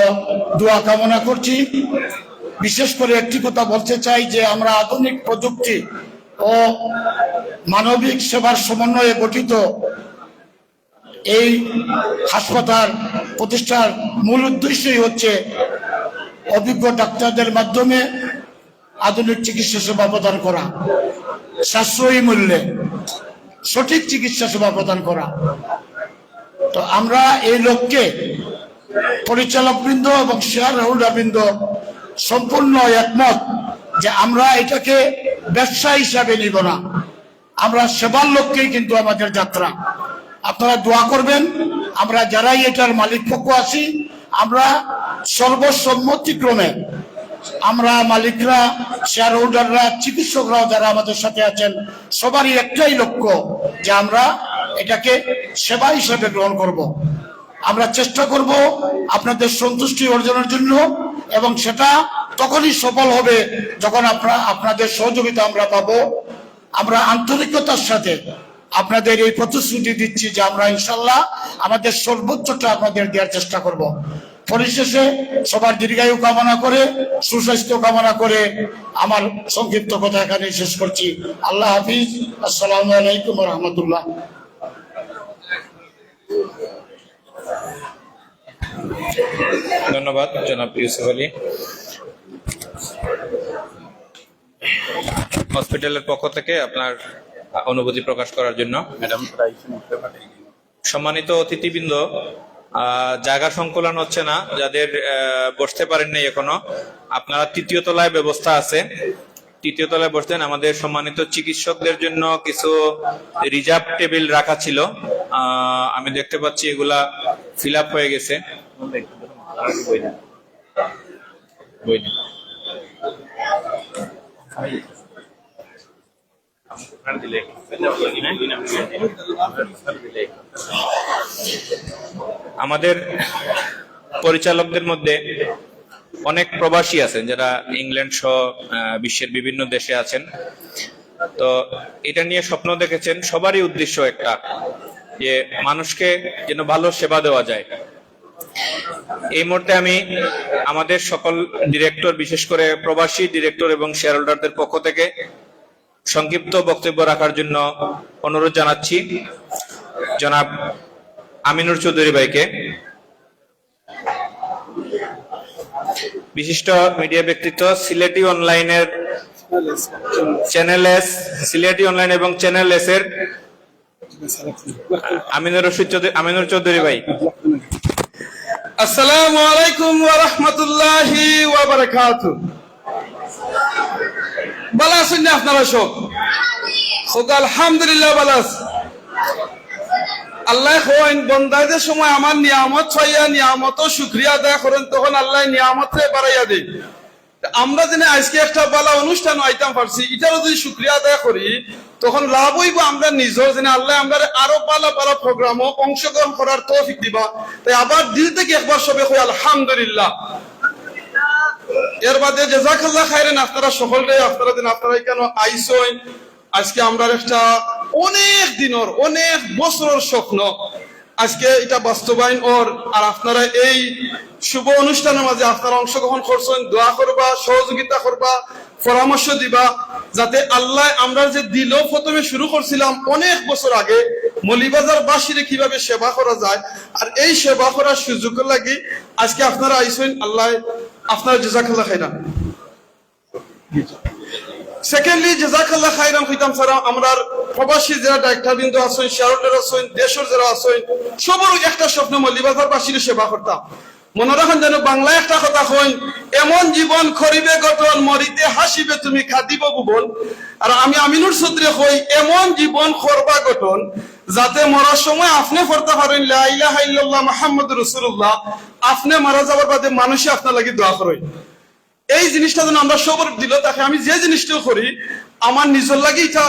G: দোয়া কামনা করছি। বিশেষ করে একটি কথা বলতে চাই যে আমরা আধুনিক প্রযুক্তি ও মানবিক সেবার সমন্বয়ে গঠিত এই হাসপাতাল প্রতিষ্ঠার মূল উদ্দেশ্যই হচ্ছে অভিজ্ঞ ডাক্তারদের মাধ্যমে আধুনিক চিকিৎসা সেবা প্রদান করা, সাশ্রয়ী মূল্যে সঠিক চিকিৎসা সেবা প্রদান করা। তো আমরা এই লক্ষ্যে পরিচালকবৃন্দ এবং শেয়ার হোল্ডারবৃন্দ সম্পূর্ণ একমত যে আমরা এটাকে ব্যবসা হিসাবে নিব না, আমরা সেবার লক্ষ্যেই কিন্তু আমাদের যাত্রা। আপনারা দোয়া করবেন, আমরা যারাই এটার মালিক পক্ষ আছি, আমরা সর্বসম্মতিক্রমে আমরা মালিকরা, শেয়ার হোল্ডাররা, চিকিৎসকরাও যারা আমাদের সাথে আছেন, সবারই একটাই লক্ষ্য যে আমরা এটাকে সেবা হিসেবে গ্রহণ করব। আমরা চেষ্টা করব আপনাদের সন্তুষ্টি অর্জনের জন্য, এবং সেটা তখনই সফল হবে যখন আপনাদের সহযোগিতা আমরা পাবো। আমরা আন্তরিকতার সাথে আপনাদের এই প্রতিশ্রুতি দিচ্ছি যে আমরা ইনশাল্লাহ আমাদের সর্বোচ্চটা আপনাদের দেওয়ার চেষ্টা করব। পরিশেষে সবার দীর্ঘায়ু কামনা করে, সুস্বাস্থ্য কামনা করে আমার সংক্ষিপ্ত কথা এখানে শেষ করছি। আল্লাহ হাফিজ। আসসালামু আলাইকুম ওয়া রাহমাতুল্লাহ।
C: ধন্যবাদ জনাব ইউসুফ আলী। হসপিটালের পক্ষ থেকে আপনার অনুভূতি প্রকাশ করার জন্য। সম্মানিত অতিথিবৃন্দ, জায়গা সংকুলন হচ্ছে না, যাদের বসতে পারেন নাই এখনো, আপনারা তৃতীয় তলায় ব্যবস্থা আছে, তৃতীয় তলায় বসতেন। আমাদের সম্মানিত চিকিৎসকদের জন্য কিছু রিজার্ভ টেবিল রাখা ছিল, আমি দেখতে পাচ্ছি এগুলা ফিল আপ হয়ে গেছে। আমাদের পরিচালকদের মধ্যে অনেক প্রবাসী আছেন যারা ইংল্যান্ড সহ বিশ্বের বিভিন্ন দেশে আছেন। তো এটা নিয়ে স্বপ্ন দেখেছেন, সবারই উদ্দেশ্য একটা, যে মানুষকে যেন ভালো সেবা দেওয়া যায়। এই মুহূর্তে আমি আমাদের সকল ডিরেক্টর, বিশেষ করে প্রবাসী ডিরেক্টর এবং শেয়ার হোল্ডারদের পক্ষ থেকে সংক্ষিপ্ত বক্তব্য রাখার জন্য অনুরোধ জানাচ্ছি জনাব আমিনুর চৌধুরী ভাইকে। বিশিষ্ট মিডিয়া ব্যক্তিত্ব, সিলেটি অনলাইনের চ্যানেল এস, সিলেটি অনলাইন এবং চ্যানেল এস এর আমিনুর চৌধুরী ভাই।
H: আসসালামু আলাইকুম ওয়া রাহমাতুল্লাহি ওয়া বারাকাতুহু। ভালো আছেন না আপনারা সব? আলহামদুলিল্লাহ ভালো আছি। আল্লাহ কইন বন্দাদের সময় আমার নিয়ামত ছয়য়া নিয়ামত শুকরিয়া আদায় করেন, তখন আল্লাহ নিয়ামতরে বাড়াইয়া দেয়। আমরা যেন আজকে একটা ভালো অনুষ্ঠান আইতাম পারছি, এটারও যদি শুকরিয়া আদায় করি তখন লাভ হইব আমরা নিজের, যেন আল্লাহ আমরা আরো ভালো ভালো প্রোগ্রামও অংশগ্রহণ করার তৌফিক দিবা। তাই আবার দিল থেকে একবার সবে কই আলহামদুলিল্লাহ। এর বাদে জাযাকাল্লাহ খাইরান আপনারা সকলকে, আপনারা কেন আইসই। আজকে আমরা একটা অনেক দিনের, অনেক বছরের স্বপ্ন আজকে এটা বাস্তবায়ন ওর, আর আপনারা এই শুভ অনুষ্ঠানের মাঝে আপনারা অংশগ্রহণ করছেন, দোয়া করবা, সহযোগিতা করবা, পরামর্শ দিবা, যাতে আল্লাহ আমরা যে দিল প্রথমে শুরু করছিলাম অনেক বছর আগে মৌলভীবাজার বাসীরে কিভাবে সেবা করা যায়, আর এই সেবা করার সুযোগ লাগি আজকে আপনারা আইসেন। আল্লাহ আপনারা জাযাকাল্লাহ খাইরান। সেকেন্ডলি জাযাকাল্লাহ খাইরান হইতাম ছাড়া আমরা প্রবাসী যারা ডাক্তার বিন্দু আছেন, শেয়ারহোল্ডার আছেন, দেশের যারা আছেন, সবার একটা স্বপ্ন মৌলভীবাজার বাসীর সেবা করতাম। মনে রাখেন যেন বাংলায় একটা কথা কই, এমন জীবন করিবে গঠন, মরিতে হাসিবে তুমি খাদিব ভুবন। আর আমি আমিনুর চৌধুরী কই, এমন জীবন করবা গঠন যাতে মরার সময় আপনি পড়তে পারেন লা ইলাহা ইল্লাল্লাহ মুহাম্মাদুর রাসূলুল্লাহ, আপনি মারা যাবার বাদে মানুষই আপনার লাগি দোয়া করে। এই জিনিসটা যেন আমরা সবার দিল তাকে আমি যে জিনিসটা করি আমার নিজের লাগে এটা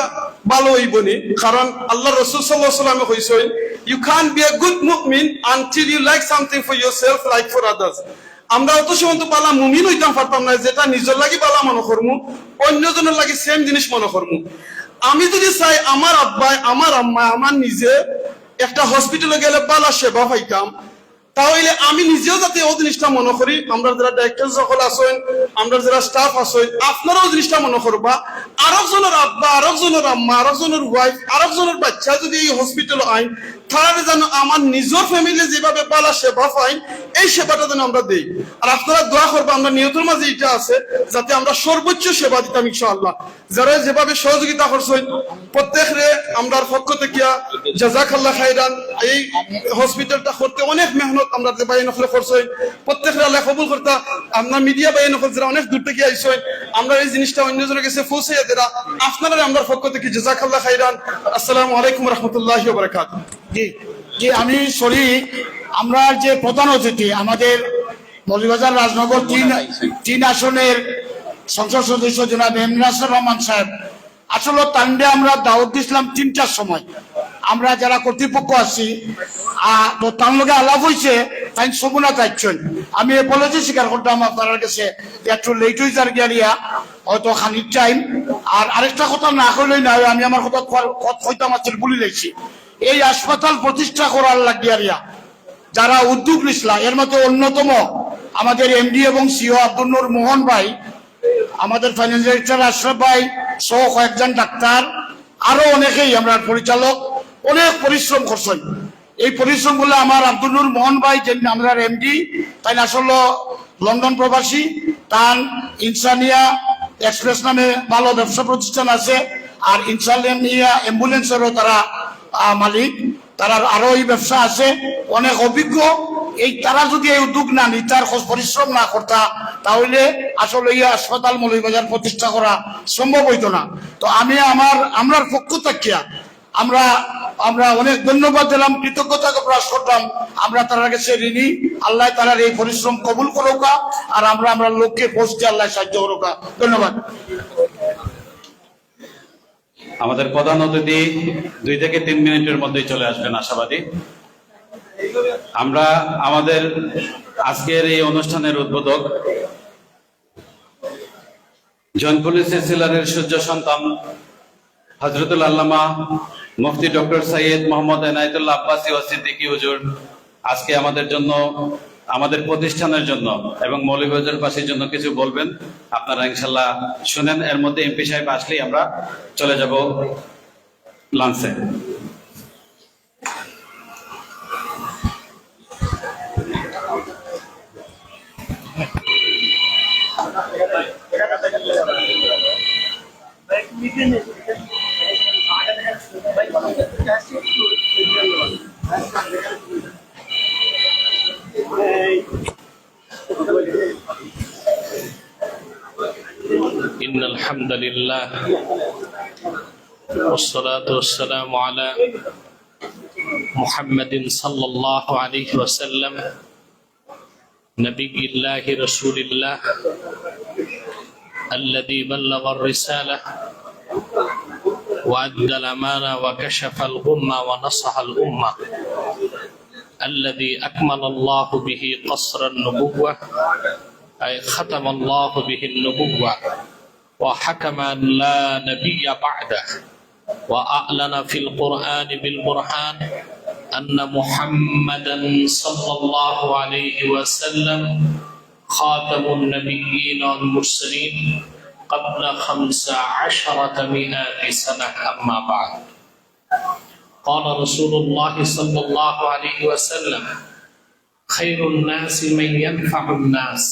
H: ভালো হইবনি, কারণ আল্লাহ রাসূল সাল্লাল্লাহু আলাইহি ওয়াসাল্লাম কইছেন you can't be a good mu'min until you like something for yourself like for others. আমরা অত সময় তো পালা মুমিন হইতাম পারতাম না, যেটা নিজের লাগি পালা মনে করমু, অন্যজনের লাগি সেম জিনিস মনে করমু। আমি যদি চাই আমার আব্বাই, আমার আম্মা, আমার নিজে একটা হসপিটালে গেলে পালা সেবা পাইতাম, তাহলে আমি নিজেও যাতে ও জিনিসটা মনে করি, আমরা যারা ডাক্তার সকল আছেন, আমরা যারা স্টাফ আছেন, আপনারাও জিনিসটা মনে করবা। আরেকজনের আব্বা, আরেকজনের আম্মা, আরেকজনের ওয়াইফ, আরেকজনের বাচ্চা যদি এই হসপিটালে আইন, তারা যেন আমার নিজের ফ্যামিলি যেভাবে পালা সেবা পাই, এই সেবাটা যেন আমরা দেই। আর আপনারা দোয়া করবো, আমরা নিয়তের মাঝে এটা আছে যাতে আমরা সর্বোচ্চ সেবা দিতাম ইনশাআল্লাহ। যারা যেভাবে সহযোগিতা করছেন প্রত্যেকরে আমরা পক্ষ থেকে জাযাকাল্লাহ খাইরান। এই হসপিটালটা করতে অনেক মেহনত আমরা যে বাইন নকলে করছেন, প্রত্যেকরে আল্লাহ কবুল করতা। আমরা মিডিয়া বাইন নকল যারা অনেক দূর থেকে আইছেন, আমরা এই জিনিসটা অন্যজনের কাছে পৌঁছাইয়া দেরা, আপনারা আমরা পক্ষ থেকে জাযাকাল্লাহ খাইরান। আসসালামু আলাইকুম ওয়া রাহমাতুল্লাহি ওয়া বারাকাতুহু।
G: জি আমি সরি, আমরা যে প্রধান অতিথি আমাদের মৌলভীবাজার রাজনগর 3 আসনের সংসদ সদস্য জনাব এমরাসুর রহমান সাহেব, আসলে তান্ডে আমরা দাওয়াত দিয়েছিলাম 3টার সময়। আমরা যারা কর্তৃপক্ষ আছি তো তার লগে আলাপ হয়েছে, তাই সবুনা চাইছেন। আমি এপোলজি স্বীকার করতাম আপনার কাছে, একটু লেট হয়ে যার গিয়া হয়তো খানিক টাইম। আর আরেকটা কথা না করলেই না, আমি আমার কথা হইতাম আছে বলে লেছি, এই হাসপাতাল প্রতিষ্ঠা করার লাগিয়া যারা উদ্যোগ নিছিলা, এর মধ্যে অন্যতম আমাদের এমডি এবং সিও আব্দুল নূর মোহন ভাই, আমাদের ফাইন্যান্স ডিরেক্টর আশরাফ ভাই সহ কয়েকজন ডাক্তার, আরো অনেকেই আমরা পরিচালক অনেক পরিশ্রম করছেন। এই পরিশ্রম গুলো আমার আব্দুল নূর মোহন ভাই যে আমরা এমডি, তাই আসলে লন্ডন প্রবাসী, তার ইনসানিয়া এক্সপ্রেস নামে ভালো ব্যবসা প্রতিষ্ঠান আছে, আর ইনসানিয়া অ্যাম্বুলেন্সেরও তারা মালিক, তারা আরো এই ব্যবসা আছে, অনেক অভিজ্ঞ। এই তারা যদি এই উদ্যোগ না নিতার, পরিশ্রম না করতা, তাহলে আসলে এই হাসপাতাল মৌলভীবাজার প্রতিষ্ঠা করা সম্ভব হইতো না। তো আমি আমার পক্ষ থেকে আমরা অনেক ধন্যবাদ দিলাম, কৃতজ্ঞতা প্রকাশ করলাম। আমরা তার কাছে ঋণী। আল্লাহ তার এই পরিশ্রম কবুল করুকা, আর আমরা লক্ষ্যে পৌঁছতে আল্লাহ সাহায্য করুকা। ধন্যবাদ।
D: আমাদের প্রধান অতিথি 2 থেকে 3 মিনিটের মধ্যেই চলে আসবেন আশাবাদী। আমরা আমাদের আজকের এই অনুষ্ঠানের উদ্বোধক জৌনপুর সিলসিলার সূর্য সন্তান হযরতুল আল্লামা মুফতি ডক্টর সৈয়দ মোহাম্মদ এনায়েতুল্লাহ আব্বাসী ওয়া সিদ্দিকী হুজুর আজকে আমাদের জন্য, আমাদের প্রতিষ্ঠানের জন্য এবং মৌলভীবাজারবাসীর জন্য কিছু বলবেন। আপনারা ইনশাল্লাহ শুনেন। এর মধ্যে এমপি সাহেব আসলেই আমরা চলে যাব লাঞ্চে।
I: إن الحمد لله والصلاة والسلام على محمد صلى الله عليه وسلم نبي الله رسول الله الذي بلغ الرسالة وأدى الأمانة وكشف الغمة ونصح الأمة الذي أكمل الله به قصر النبوة أي ختم الله به النبوة وحكم أن لا نبي بعده وأعلن في القرآن بالبرهان أن محمدا صلى الله عليه وسلم خاتم النبيين والمرسلين قبل 1500 سنة. أما بعد، قال رسول الله صلى الله عليه وسلم: خير الناس من ينفع الناس.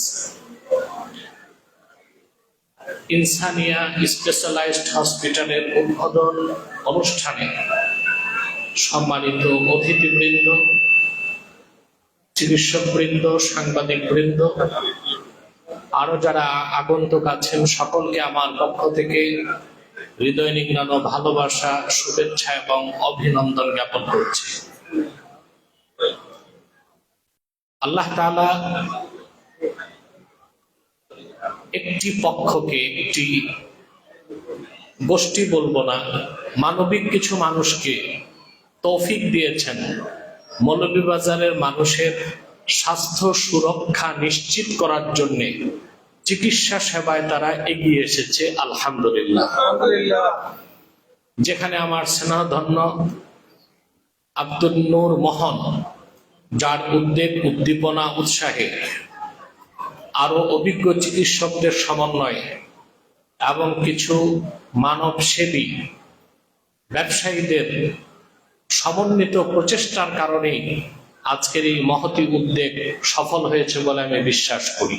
I: ইনসানিয়া স্পেশালাইজড হসপিটালের উদ্বোধন অনুষ্ঠানে সম্মানিত অতিথিবৃন্দ, চিকিৎসকবৃন্দ, সাংবাদিকবৃন্দ, আরো যারা আগন্তুক আছেন, সকলকে আমার পক্ষ থেকে হৃদয় নিংড়ানো ভালোবাসা, শুভেচ্ছা এবং অভিনন্দন জ্ঞাপন করছি। আল্লাহ তাআলা একটি পক্ষকে, একটি গোষ্ঠী বলবো না, মানবিক কিছু মানুষকে তৌফিক দিয়েছেন মৌলভীবাজারের মানুষের স্বাস্থ্য সুরক্ষা নিশ্চিত করার জন্য চিকিৎসা সেবায় তারা এগিয়ে এসেছে। আলহামদুলিল্লাহ। যেখানে আমার স্নেহধন্য আব্দুল নূর মোহন, যার উদ্যোগ, উদ্দীপনা, উৎসাহে আরো অভিজ্ঞ চিকিৎসকদের সমন্বয়ে এবং কিছু মানব সেবী ব্যবসায়ীদের সমন্বিত প্রচেষ্টার কারণেই আজকের এই মহতি উদ্যোগ সফল হয়েছে বলে আমি বিশ্বাস করি।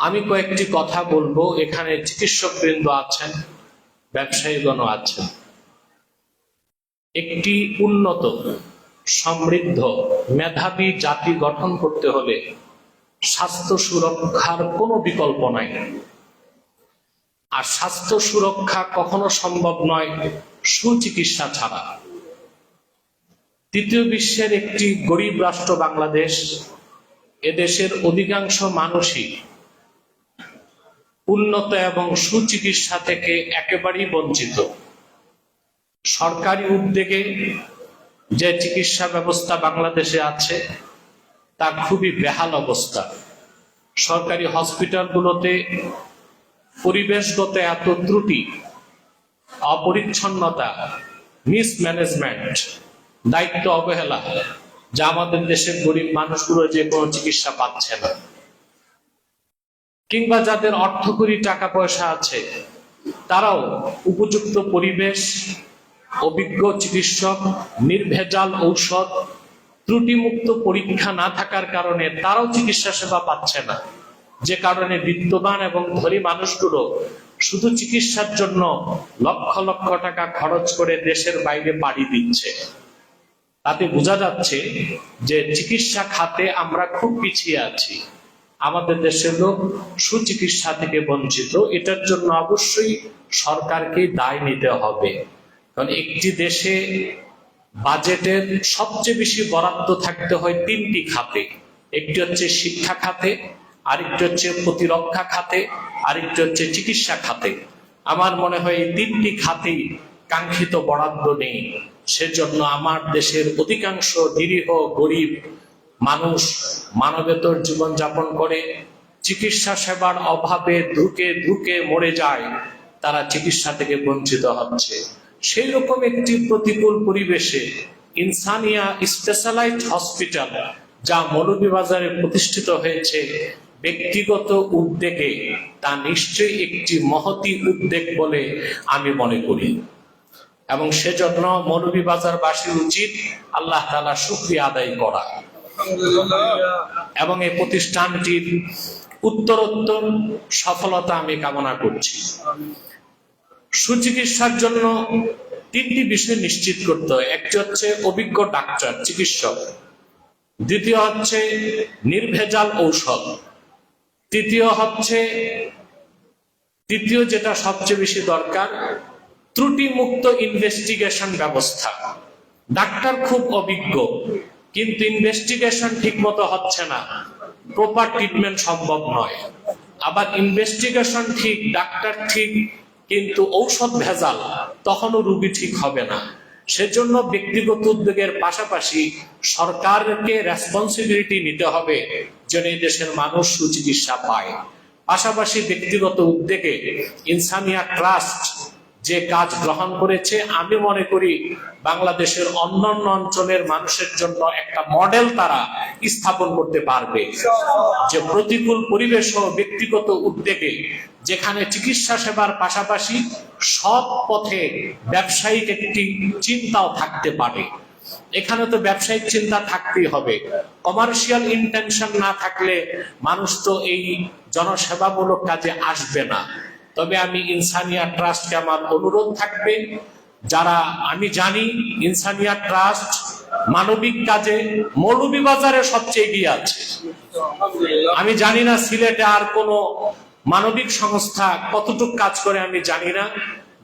I: আমি কয়েকটি কথা বলবো। এখানে চিকিৎসকবৃন্দ আছেন, ব্যবসায়ীগণ আছেন। একটি উন্নত, সমৃদ্ধ, মেধাবী জাতি গঠন করতে হলে স্বাস্থ্য সুরক্ষার কোনো বিকল্প নাই। আর স্বাস্থ্য সুরক্ষা কখনো সম্ভব নয় সুচিকিৎসা ছাড়া। তৃতীয় বিশ্বের একটি গরিব রাষ্ট্র বাংলাদেশ, এদেশের অধিকাংশ মানুষই উন্নত এবং সুচিকিৎসা থেকে একেবারেই বঞ্চিত। সরকারি উদ্যোগে যে চিকিৎসা ব্যবস্থা বাংলাদেশে আছে তা খুবই বেহাল অবস্থা। সরকারি হসপিটালগুলোতে পরিবেশগত এত ত্রুটি, অপরিচ্ছন্নতা, মিসম্যানেজমেন্ট, দায়িত্ব অবহেলা, যা আমাদের দেশের গরিব মানুষগুলো যে কোনো চিকিৎসা পাচ্ছে না। কিংবা যাদের অর্থকরী টাকা পয়সা আছে তারাও উপযুক্ত পরিবেশ, অভিজ্ঞ চিকিৎসক, নির্ভেজাল ঔষধ, ত্রুটিমুক্ত পরীক্ষা না থাকার কারণে তারাও চিকিৎসা সেবা পাচ্ছে না। যে কারণে বিত্তবান এবং ধনী মানুষগুলো শুধু চিকিৎসার জন্য লক্ষ লক্ষ টাকা খরচ করে দেশের বাইরে পাড়ি দিচ্ছে। তাতে বোঝা যাচ্ছে যে চিকিৎসা খাতে আমরা খুব পিছিয়ে আছি। আমাদের দেশের লোক সুচিকিৎসা থেকে বঞ্চিত। এটার জন্য অবশ্যই সরকারকে দায় নিতে হবে। কারণ একটি দেশে বাজেটের সবচেয়ে বেশি বরাদ্দ থাকতে হয় তিনটি খাতে। একটি হচ্ছে শিক্ষা খাতে, আরেকটি হচ্ছে প্রতিরক্ষা খাতে, আরেকটি হচ্ছে চিকিৎসা খাতে। আমার মনে হয় এই তিনটি খাতেই কাঙ্ক্ষিত বরাদ্দ নেই। সেজন্য আমার দেশের অধিকাংশ নিরীহ গরিব মানুষ মানবেতর জীবনযাপন করে, চিকিৎসা সেবার অভাবে ধুকে ধুকে মরে যায়, তারা চিকিৎসা থেকে বঞ্চিত হচ্ছে। সেই রকম একটি প্রতিকূল পরিবেশে ইনসানিয়া স্পেশালাইজড হসপিটাল, যা মৌলভীবাজারে প্রতিষ্ঠিত হয়েছে ব্যক্তিগত উদ্যোগে, তা নিশ্চয়ই একটি মহতি উদ্যোগ বলে আমি মনে করি। এবং সেজন্য মৌলভীবাজারবাসীর উচিত আল্লাহ তাআলা শুকরিয়া আদায় করা এবং এই প্রতিষ্ঠানটির উত্তরোত্তর সফলতা আমি কামনা করছি। সুচিকিৎসার জন্য তিনটি বিষয় নিশ্চিত করতে হয়। একটি হচ্ছে অভিজ্ঞ ডাক্তার, চিকিৎসক। দ্বিতীয় হচ্ছে নির্ভেজাল ঔষধ। তৃতীয় যেটা সবচেয়ে বেশি দরকার, ত্রুটিমুক্ত ইনভেস্টিগেশন ব্যবস্থা। ডাক্তার খুব অভিজ্ঞ, কিন্তু ইনভেস্টিগেশন ঠিক মতো হচ্ছে না, প্রপার ট্রিটমেন্ট সম্ভব নয়। আবার ইনভেস্টিগেশন ঠিক, ডাক্তার ঠিক, কিন্তু ঔষধ ভেজাল, তখনও রোগী ঠিক হবে না। সেজন্য ব্যক্তিগত উদ্যোগের পাশাপাশি সরকারকে রেসপন্সিবিলিটি নিতে হবে যেন এই দেশের মানুষ সুচিকিৎসা পায়। পাশাপাশি ব্যক্তিগত উদ্যোগে ইনসানিয়া ট্রাস্ট, যে কাজ গ্রহণ করেছে, আমি মনে করি বাংলাদেশের অন্যান্য অঞ্চলের মানুষের জন্য একটা মডেল তারা স্থাপন করতে পারবে, যে প্রতিকূল পরিবেশ ও ব্যক্তিগত উদ্যোগে যেখানে চিকিৎসা সেবার পাশাপাশি সব পথে ব্যবসায়িক একটি চিন্তাও থাকতে পারে। এখানে তো ব্যবসায়িক চিন্তা থাকতেই হবে, কমার্শিয়াল ইন্টেনশন না থাকলে মানুষ তো এই জনসেবামূলক কাজে আসবে না। তবে আমি ইনসানিয়া ট্রাস্টকে আমার অনুরোধ থাকবে, যারা আমি জানি ইনসানিয়া ট্রাস্ট মানবিক কাজে মৌলভীবাজারে সবচেয়ে এগিয়ে আছে। আমি জানি না সিলেটে আর কোনো মানবিক সংস্থা কতটুকু কাজ করে আমি জানি না,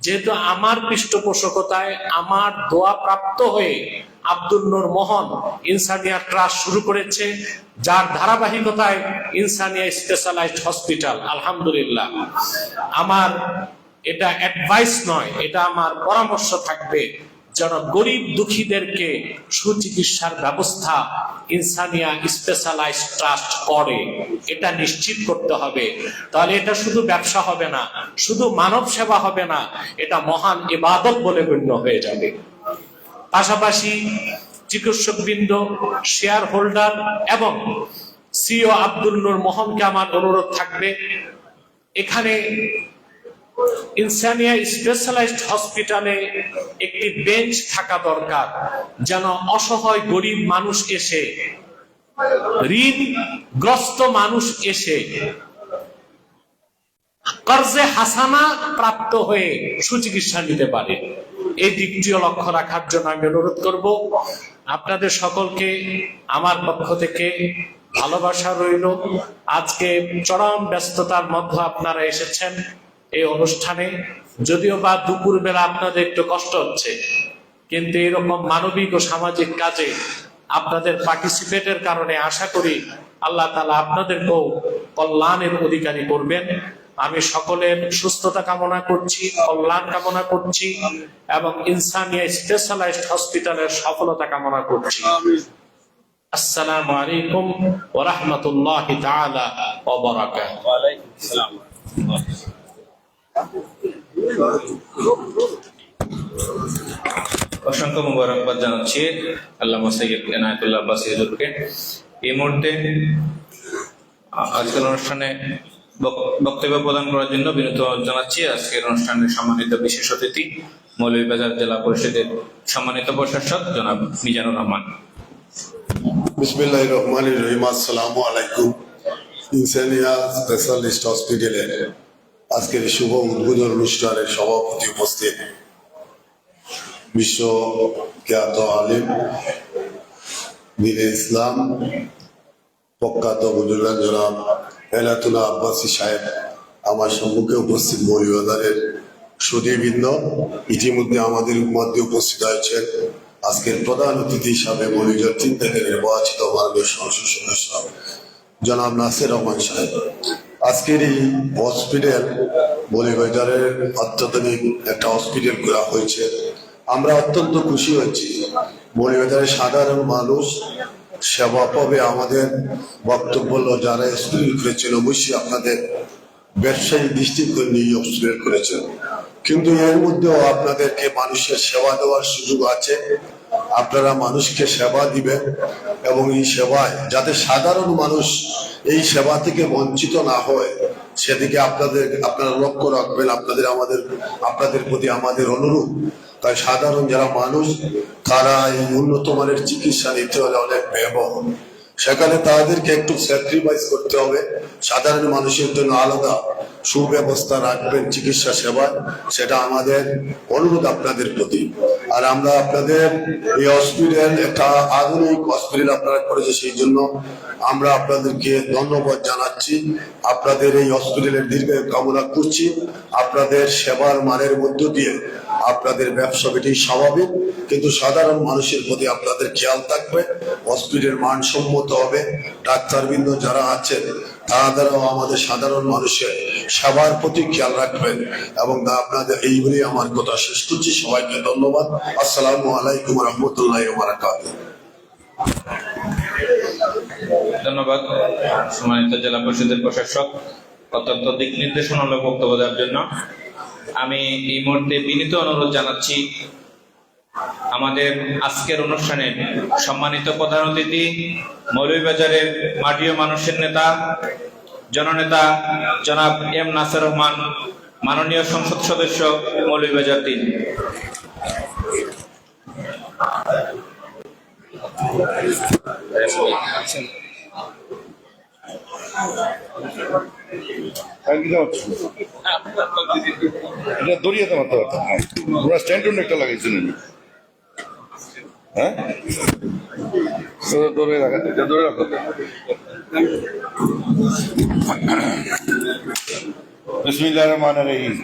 I: যেহেতু আমার পৃষ্ঠপোষকতায় আমার দোয়া প্রাপ্ত হয়ে আব্দুল নূর মোহন ইনসানিয়া ট্রাস্ট শুরু করেছে, যার ধারাবাহিকতায় ইনসানিয়া স্পেশালাইজড হসপিটাল, আলহামদুলিল্লাহ। আমার এটা অ্যাডভাইস নয়, এটা আমার পরামর্শ থাকবে, যেন গরিব দুঃখীদেরকে সুচিকিৎসার ব্যবস্থা ইনসানিয়া স্পেশালাইজড ট্রাস্ট করে, এটা নিশ্চিত করতে হবে। তাহলে এটা শুধু ব্যবসা হবে না, শুধু মানব সেবা হবে না, এটা মহান ইবাদত বলে গণ্য হয়ে যাবে। পাশাপাশি চিকিৎসকবৃন্দ, শেয়ার হোল্ডার এবং সিও আব্দুল নূর মোহনকে আমার অনুরোধ থাকবে, এখানে ইনসানিয়া স্পেশালাইজড হসপিটালে একটি বেঞ্চ থাকা দরকার, যেন অসহায় গরিব মানুষ এসে, ঋণগ্রস্ত মানুষ এসে কর্জে হাসানা প্রাপ্ত হয়ে সুচিকিৎসা নিতে পারে। এই দিকটিও লক্ষ্য রাখার জন্য আমি অনুরোধ করব। আপনাদের সকলকে আমার পক্ষ থেকে ভালোবাসা রইল। আজকে চরম ব্যস্ততার মধ্যে আপনারা এসেছেন এই অনুষ্ঠানে, যদিও বা দুপুর বেলা আপনাদের একটু কষ্ট হচ্ছে, কিন্তু এরকম মানবিক ও সামাজিক কাজে আপনাদের পার্টিসিপেটের কারণে আশা করি আল্লাহ তাআলা আপনাদেরকেও কল্যাণের অধিকারী করবেন। আমি সকলের সুস্থতা কামনা করছি, কল্যাণ কামনা করছি এবং ইনসানিয়া স্পেশালাইজড হসপিটালের সফলতা কামনা করছি। আসসালামু আলাইকুম ওয়া রাহমাতুল্লাহি তাআলা ওয়া বারাকাতুহু।
C: অসংখ্য মোবারকবাদ জানাচ্ছি আল্লামা সৈয়দ এনায়েতুল্লাহ আব্বাসী হুজুরকে। এই মুহূর্তে আজকের অনুষ্ঠানে বক্তব্য প্রদান করার জন্য বিনীত জানাচ্ছি আজকের অনুষ্ঠানের সম্মানিত বিশেষ অতিথি মৌলভীবাজার জেলা পরিষদের সম্মানিত প্রশাসক জনাব মিজানুর রহমান।
B: বিসমিল্লাহির রহমানির রহিম। আসসালামু আলাইকুম। ইনসানিয়া স্পেশালিস্ট হসপিটালের আজকের শুভ উদ্বোধন অনুষ্ঠানের সভাপতি উপস্থিত বিশ্বখ্যাত আলিম, দ্বীনে ইসলাম, প্রখ্যাত বুজুর্গান জনাব এনায়েতুল্লাহ আব্বাসী সাহেব, আমার সম্মুখে উপস্থিত মৌলভীবাজারের সুধীবৃন্দ, ইতিমধ্যে আমাদের মধ্যে উপস্থিত হয়েছেন আজকের প্রধান অতিথি হিসাবে মৌলভীবাজার 3 থেকে নির্বাচিত মাননীয় সংসদ সদস্য জনাব নাসির রহমান সাহেব। আজকের এই হসপিটাল মৌলভীবাজারের অত্যাধুনিক একটা হসপিটাল করা হয়েছে। আমরা অত্যন্ত খুশি হয়েছি। মৌলভীবাজারের সাধারণ মানুষ সেবা পাবে। আমাদের বক্তব্য হলো, যারা হসপিটাল করেছেন অবশ্যই আপনাদের ব্যবসায়িক দৃষ্টিকোণ নিয়ে হসপিটাল করেছেন, কিন্তু এর মধ্যেও আপনাদেরকে মানুষের সেবা দেওয়ার সুযোগ আছে। আপনারা মানুষকে সেবা দিবেন এবং এই সেবায় যাতে সাধারণ মানুষ এই সেবা থেকে বঞ্চিত না হয় সেদিকে আপনারা লক্ষ্য রাখবেন। আপনাদের প্রতি আমাদের অনুরোধ। তাই সাধারণ যারা মানুষ তারা এই উন্নত মানের চিকিৎসা নিতে হলে অনেক ব্যয়বহুল, সেখানে তাদেরকে একটু স্যাক্রিফাইস করতে হবে। সাধারণ মানুষের জন্য আলাদা সুব্যবস্থা রাখবেন চিকিৎসা সেবায়, সেটা আমাদের অনুরোধ আপনাদের প্রতি। আর আমরা আপনাদের এই হসপিটাল একটা আধুনিক হসপিটাল আপনারা করেছে, সেই জন্য আমরা আপনাদেরকে ধন্যবাদ জানাচ্ছি। আপনাদের এই হসপিটালের দীর্ঘায়ু কামনা করছি। আপনাদের সেবার মানের মধ্য দিয়ে আপনাদের ব্যবসা বেটি স্বাভাবিক, কিন্তু সাধারণ মানুষের প্রতি আপনাদের খেয়াল থাকবে। হসপিটাল মানসম্মত হবে। ডাক্তারবৃন্দ যারা আছেন তারাও আমাদের সাধারণ মানুষের সেবার প্রতি খেয়াল রাখবেন এবং আপনাদের এই বলে আমার কথা শেষ করছি। সবাইকে ধন্যবাদ। আসসালামু আলাইকুম রহমতুল্লাহ বারাকাতুহু।
C: ধন্যবাদ সম্মানিত জেলা পরিষদের প্রশাসক অত্যন্ত দিক নির্দেশনামূলক বক্তব্য দেওয়ার জন্য। আমি এই মুহূর্তে বিনীত অনুরোধ জানাচ্ছি আমাদের আজকের অনুষ্ঠানের সম্মানিত প্রধান অতিথি, মৌলভীবাজারের মাটি ও মানুষের নেতা, জননেতা জনাব এম নাসির রহমান, মাননীয় সংসদ সদস্য মৌলভীবাজার 3।
J: এটা দড়িয়াতে মারতে পারতাম, ওরা স্ট্যান্ড একটা লাগাইছিলেন। হ্যাঁ, ধরে রাখা, এটা ধরে রাখো। বিসমিল্লাহির রহমানির রহিম।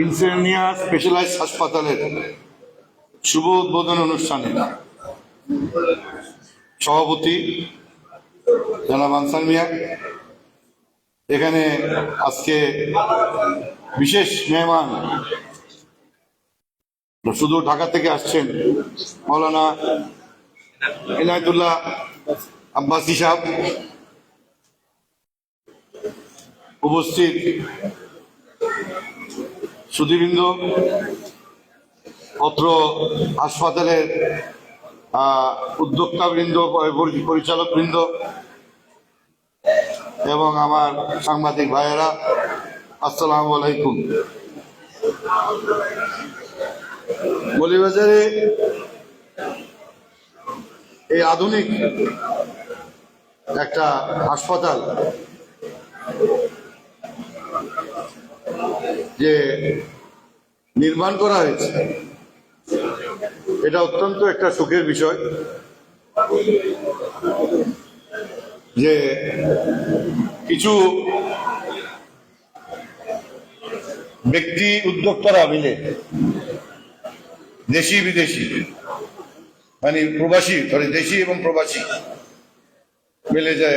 J: ইনসেনিয়া স্পেশালাইজড হাসপাতালের শুভ উদ্বোধন অনুষ্ঠানে সভাপতি জনাব আনসার মিয়া, এখানে আজকে বিশেষ মেহমান শুধু ঢাকা থেকে আসছেন মৌলানা এনায়েতুল্লাহ আব্বাসী সাহেব, উপস্থিত সুধীবৃন্দ, অত্র হাসপাতালের উদ্যোক্তাবৃন্দ, পরিচালক বৃন্দ এবং আমার সাংবাদিক ভাইয়েরা, আসসালামু আলাইকুম। মৌলভীবাজারে এই আধুনিক একটা হাসপাতাল যে নির্মাণ করা হয়েছে, এটা অত্যন্ত একটা সুখের বিষয় যে কিছু ব্যক্তি উদ্যোক্তারা মিলে, দেশি বিদেশি মানে প্রবাসী, দেশি এবং প্রবাসী মিলে যে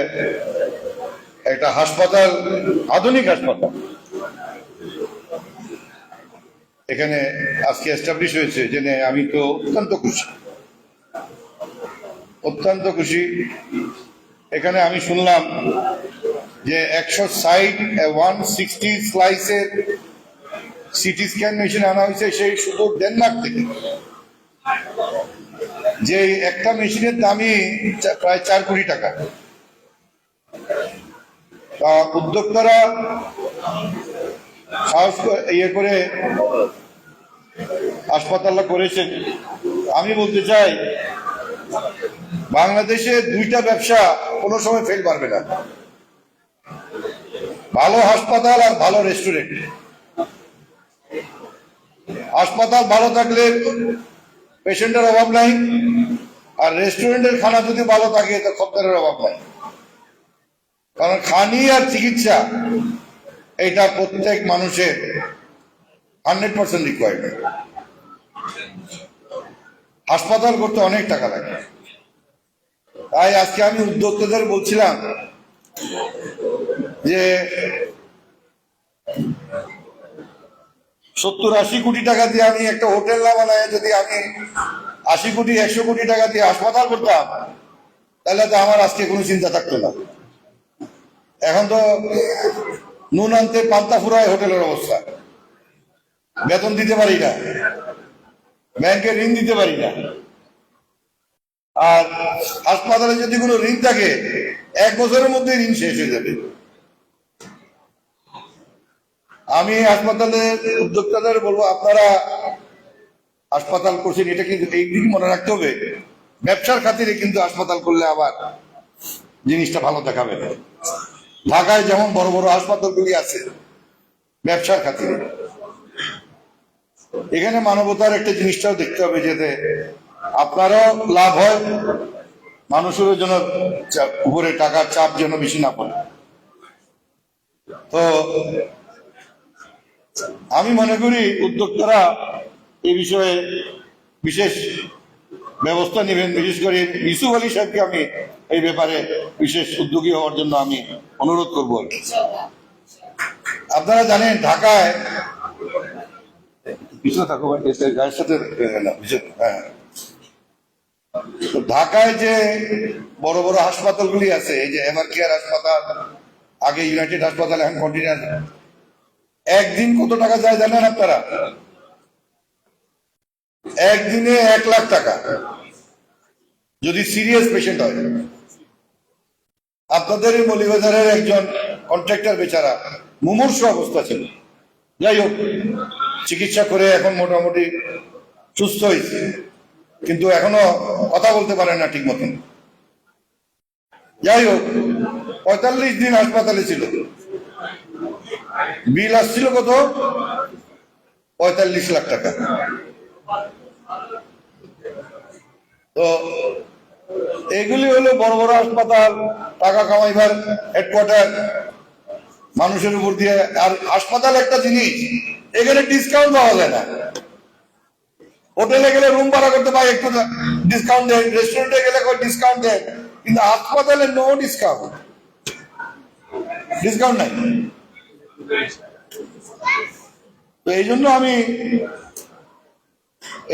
J: একটা হাসপাতাল, আধুনিক হাসপাতাল এখানে আজকে এস্টাবলিশ হয়েছে, জেনে আমি তো অত্যন্ত খুশি। এখানে আমি শুনলাম যে 160 স্লাইসের সিটি স্ক্যান মেশিন আনা হয়েছে সেই শুধু ডেনমার্ক থেকে, যে একটা মেশিনের দামই প্রায় 4 কোটি টাকা। তা উদ্যোক্তারা সাহস করে হাসপাতালটা করেছেন। আমি বলতে চাই, বাংলাদেশে দুইটা ব্যবসা কোনো সময় ফেল পারবে না, ভালো হাসপাতাল আর ভালো রেস্টুরেন্ট। হাসপাতাল ভালো থাকলে পেশেন্টের অভাব নাই, আর রেস্টুরেন্টের খানা যদি ভালো থাকে তো খদ্দেরের অভাব নাই। কারণ খানি আর চিকিৎসা এটা প্রত্যেক মানুষের 100% রিকোয়ারমেন্ট। হাসপাতাল করতে অনেক টাকা লাগে। তাই আজকে আমি উদ্যোক্তাদের বলছিলাম যে 70-80 কোটি টাকা দিয়ে আমি একটা হোটেল না বানায় যদি আমি 80 কোটি 100 কোটি টাকা দিয়ে হাসপাতাল করতাম, তাহলে তো আমার আজকে কোনো চিন্তা থাকতো না। এখন তো নুন আনতে পান্তা ফুরায় হোটেলের অবস্থা, বেতন দিতে পারি না, ব্যাংকে ঋণ দিতে পারি না। আর হাসপাতালে যদি কোনো ঋণ থাকে 1 বছরের মধ্যে ঋণ শেষ হয়ে যাবে। আমি হাসপাতালের উদ্যোক্তাদের বলবো, আপনারা হাসপাতাল করছেন, এটা কিন্তু এই দিকে মনে রাখতে হবে, ব্যবসার খাতিরে কিন্তু হাসপাতাল করলে আবার জিনিসটা ভালো দেখাবে না। ঢাকায় যেমন বড় বড় হাসপাতালগুলি আছে ব্যবসার খাতিরে, এখানে মানবতার একটা জিনিসটাও দেখতে হবে, যাতে আপনারও লাভ হয়, মানুষের জন্য উপরে টাকার চাপ যেন বেশি না পড়ে। তো আমি মনে করি উদ্যোক্তারা এই বিষয়ে বিশেষ ব্যবস্থা নেবেন। বিশেষ করে ইউসুফ আলী সাহেবকে আমি এই ব্যাপারে বিশেষ উদ্যোগী হওয়ার জন্য আমি অনুরোধ করব। আপনারা জানেন ঢাকায় ঢাকায় যে বড় বড় হাসপাতালগুলি আছে, এই যে এমআর কেয়ার হাসপাতাল, আগে ইউনাইটেড হাসপাতাল, এখন কন্টিনিউয়াস। একদিন কত টাকা যায় জানেন আপনারা? একদিনে 1 লাখ টাকা যদি সিরিয়াস পেশেন্ট হয়। আপনাদের এই মৌলভীবাজারের একজন কন্ট্রাক্টর বেচারা মুমূর্ষু অবস্থা ছিল, যাই হোক চিকিৎসা করে এখন মোটামুটি সুস্থ হয়েছে, কিন্তু এখনো কথা বলতে পারে না ঠিক মতন। যাই হোক 45 দিন হাসপাতালে ছিল, বিল আসছিল কত? 45 লাখ টাকা। তো এগুলি হলো বড় বড় হাসপাতাল, টাকা কামাইবার হেডকোয়ার্টার, মানুষের উপর দিয়ে। আর হাসপাতাল একটা জিনিস, এখানে ডিসকাউন্ট পাওয়া যায় না। হোটেলে গেলে রুম ভাড়া করতে পাই, একটু ডিসকাউন্ট দেয়, রেস্টুরেন্টে গেলে ডিসকাউন্ট দেয়, কিন্তু হাসপাতালে নো ডিসকাউন্ট, ডিসকাউন্ট নাই। তো এই জন্য আমি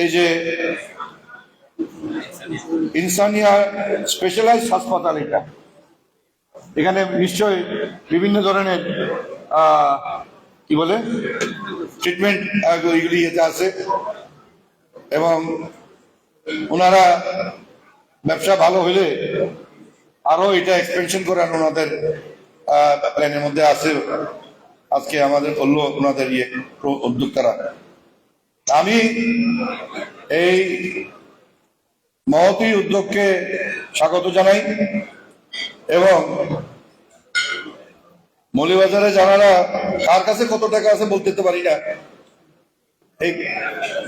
J: এই যে ইনসানিয়া স্পেশালাইজড হাসপাতাল, এটা এখানে নিশ্চয় বিভিন্ন ধরনের কি বলে ট্রিটমেন্ট এগুলি এতে আছে, এবং ওনারা ব্যবসা ভালো হইলে আরো এটা এক্সপেনশন করার ওনাদের প্ল্যানের মধ্যে আছে। আজকে আমাদের বললো ওনাদের উদ্যোক্তারা। আমি এই মহতী উদ্যোগকে স্বাগত জানাই, এবং মৌলভীবাজারে যারা কার কাছে কত টাকা আছে বলতে তো পারি না, এই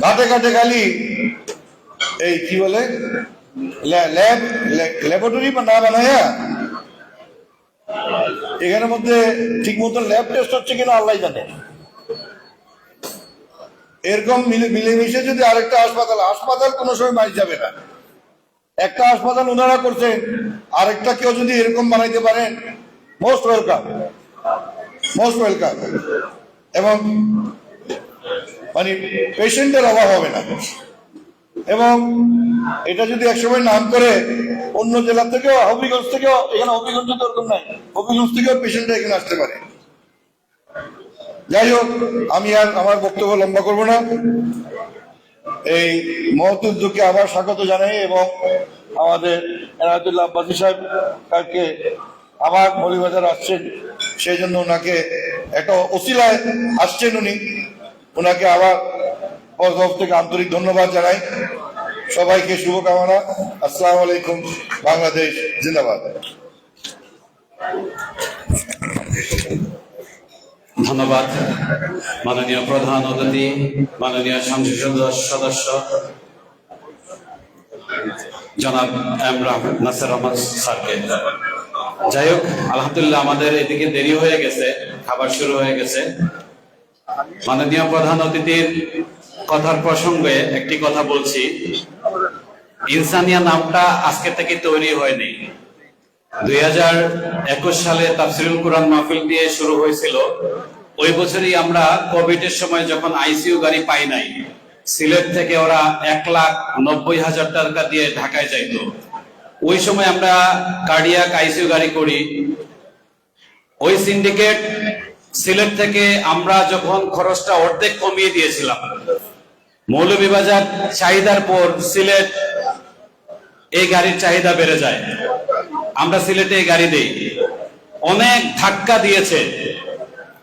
J: ঘাটে ঘাটে খালি এই কি বলে ল্যাবরেটরি না বানায়া এখানের মধ্যে ঠিক মতো ল্যাব টেস্ট হচ্ছে কিনা আল্লাহ জানে। এরকম মিলেমিশে যদি আরেকটা হাসপাতাল কোনো সময় মারি যাবে না। একটা হাসপাতাল ওনারা করছেন, আরেকটা কেউ যদি এরকম বানাইতে পারেন, মোস্ট ওয়েলকাম, মোস্ট ওয়েলকাম। এবং মানে পেশেন্টের অভাব হবে না। এবং এটা যদি একসময় নাম করে অন্য জেলা থেকেও, হবিগঞ্জ থেকেও, এখানে হবিগঞ্জ তো ওরকম নাই, হবিগঞ্জ থেকেও পেশেন্টরা এখানে আসতে পারে। যাই হোক, আমি আর আমার বক্তব্য লম্বা করব না। এই মহৎ উদ্যোগকে আবার স্বাগত জানাই, এবং আমাদের এনায়েতুল্লাহ আব্বাসী সাহেবকে আবার মৌলভীবাজার আসছেন, সেই জন্য ওনাকে একটা ওসিলায় আসছেন উনি, ওনাকে আবার তরফ থেকে আন্তরিক ধন্যবাদ জানাই। সবাইকে শুভকামনা। আসসালামু আলাইকুম। বাংলাদেশ জিন্দাবাদ।
D: ধন্যবাদ মাননীয় প্রধান অতিথি, মাননীয় সংসদ সদস্য জনাব এম নাসির আহমদ স্যারকে। যাই হোক, আলহামদুলিল্লাহ আমাদের এদিকে দেরি হয়ে গেছে, খাবার শুরু হয়ে গেছে। মাননীয় প্রধান অতিথির কথার প্রসঙ্গে একটি কথা বলছি। ইনসানিয়া নামটা আজকে থেকে তৈরি হয়নি। 2021 সালে তাফসিরুল কুরআন মাহফিল দিয়ে শুরু হয়েছিল। ওই বছরই আমরা কোভিড এর সময় যখন আইসিইউ গাড়ি পাই নাই, সিলেট থেকে ওরা 1,90,000 টাকা দিয়ে ঢাকায় যাইতো। ওই সময় আমরা কার্ডিয়াক আইসিইউ গাড়ি করি। ওই সিন্ডিকেট সিলেট থেকে আমরা যখন খরচটা অর্ধেক কমিয়ে দিয়েছিলাম, মৌলভীবাজার চাহিদার পর সিলেট এই গাড়ির চাহিদা বেড়ে যায়, আমরা সিলেটে এই গাড়ি দেই। অনেক ধাক্কা দিয়েছে।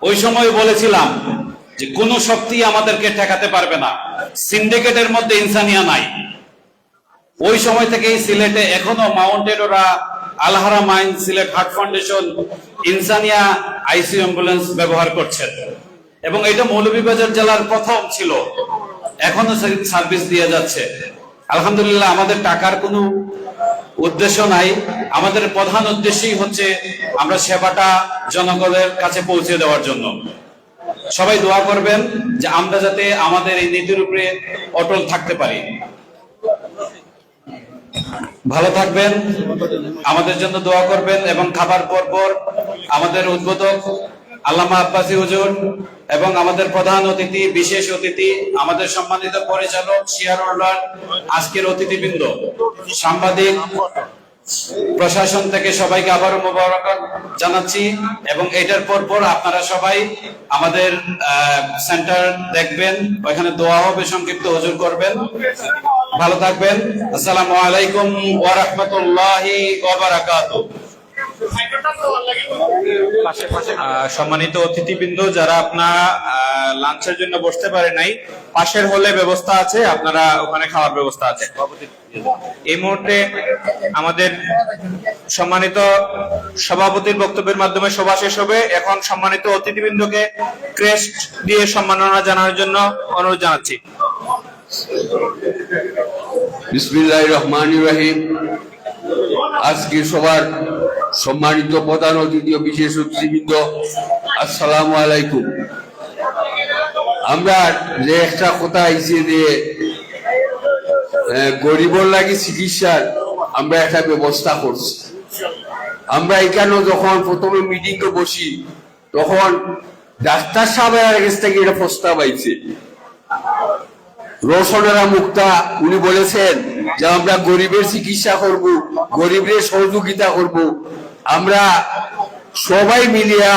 D: ওই সময় বলেছিলাম যে কোনো শক্তি আমাদেরকে ঠেকাতে পারবে না, সিন্ডিকেটের মধ্যে ইনসানিয়া নাই। ওই সময় থেকেই সিলেটে এখনো মাউন্টেড ওরা, আলহারা mines, Sylhet heart foundation ইনসানিয়া ICU ambulance ব্যবহার করছেন, এবং এটা মৌলভীবাজার জেলার প্রথম ছিল, এখনো সার্ভিস দিয়ে যাচ্ছে। আলহামদুলিল্লাহ, আমাদের টাকার কোনো উদ্দেশ্য নাই, আমাদের প্রধান উদ্দেশ্যই হচ্ছে আমরা সেবাটা জনগণের কাছে পৌঁছে দেওয়ার জন্য। সবাই দোয়া করবেন যে আমরা যাতে আমাদের এই নীতির উপরে অটল থাকতে পারি। ভালো থাকবেন, আমাদের জন্য দোয়া করবেন, এবং খাবার পর আমাদের উদ্বোধক আল্লামা আব্বাসী হুজুর এবং আমাদের প্রধান অতিথি, বিশেষ অতিথি, আমাদের সম্মানিত পরিচালক শিয়ারুল্লাহ, আজকের অতিথিবৃন্দ, সাংবাদিক, প্রশাসন থেকে সবাইকে আবারও মোবারকবাদ জানাচ্ছি এবং এটার পর আপনারা সবাই আমাদের সেন্টার দেখবেন, ওইখানে দোয়া হবে, সংক্ষিপ্ত হুজুর করবেন। ভালো থাকবেন। আসসালামু আলাইকুম ওয়া রাহমাতুল্লাহি ওয়া বারাকাতুহু।
C: সম্মানিত অতিথিবৃন্দ, যারা আপনারা লাঞ্চের জন্য বসতে পারে নাই, পাশের হলে ব্যবস্থা আছে, আপনারা ওখানে খাওয়ার ব্যবস্থা আছে। এই মুহূর্তে আমাদের সম্মানিত সভাপতির বক্তব্যের মাধ্যমে সভা শেষ হবে। এখন সম্মানিত অতিথিবৃন্দকে ক্রেস্ট দিয়ে সম্মাননা জানানোর জন্য অনুরোধ জানাচ্ছি।
K: বিসমিল্লাহির রহমানির রহিম। আজকে সবার সম্মানিত প্রধান অতিথি ও বিশেষ অতিথিবৃন্দ, আসসালামু আলাইকুম। আমরা যে একটা কথা আইছে যে গরিবর লাগি চিকিৎসার আমরা একটা ব্যবস্থা করছি। আমরা এখানে যখন প্রথমে মিটিং এ বসি তখন ডাক্তার সাহেবের কাছ থেকে এটা প্রস্তাব আইছে, রোশনেরা মুক্তা উনি বলেছেন যে আমরা গরিবের চিকিৎসা করব, গরিবের সহযোগিতা করব। আমরা সবাই মিলিয়া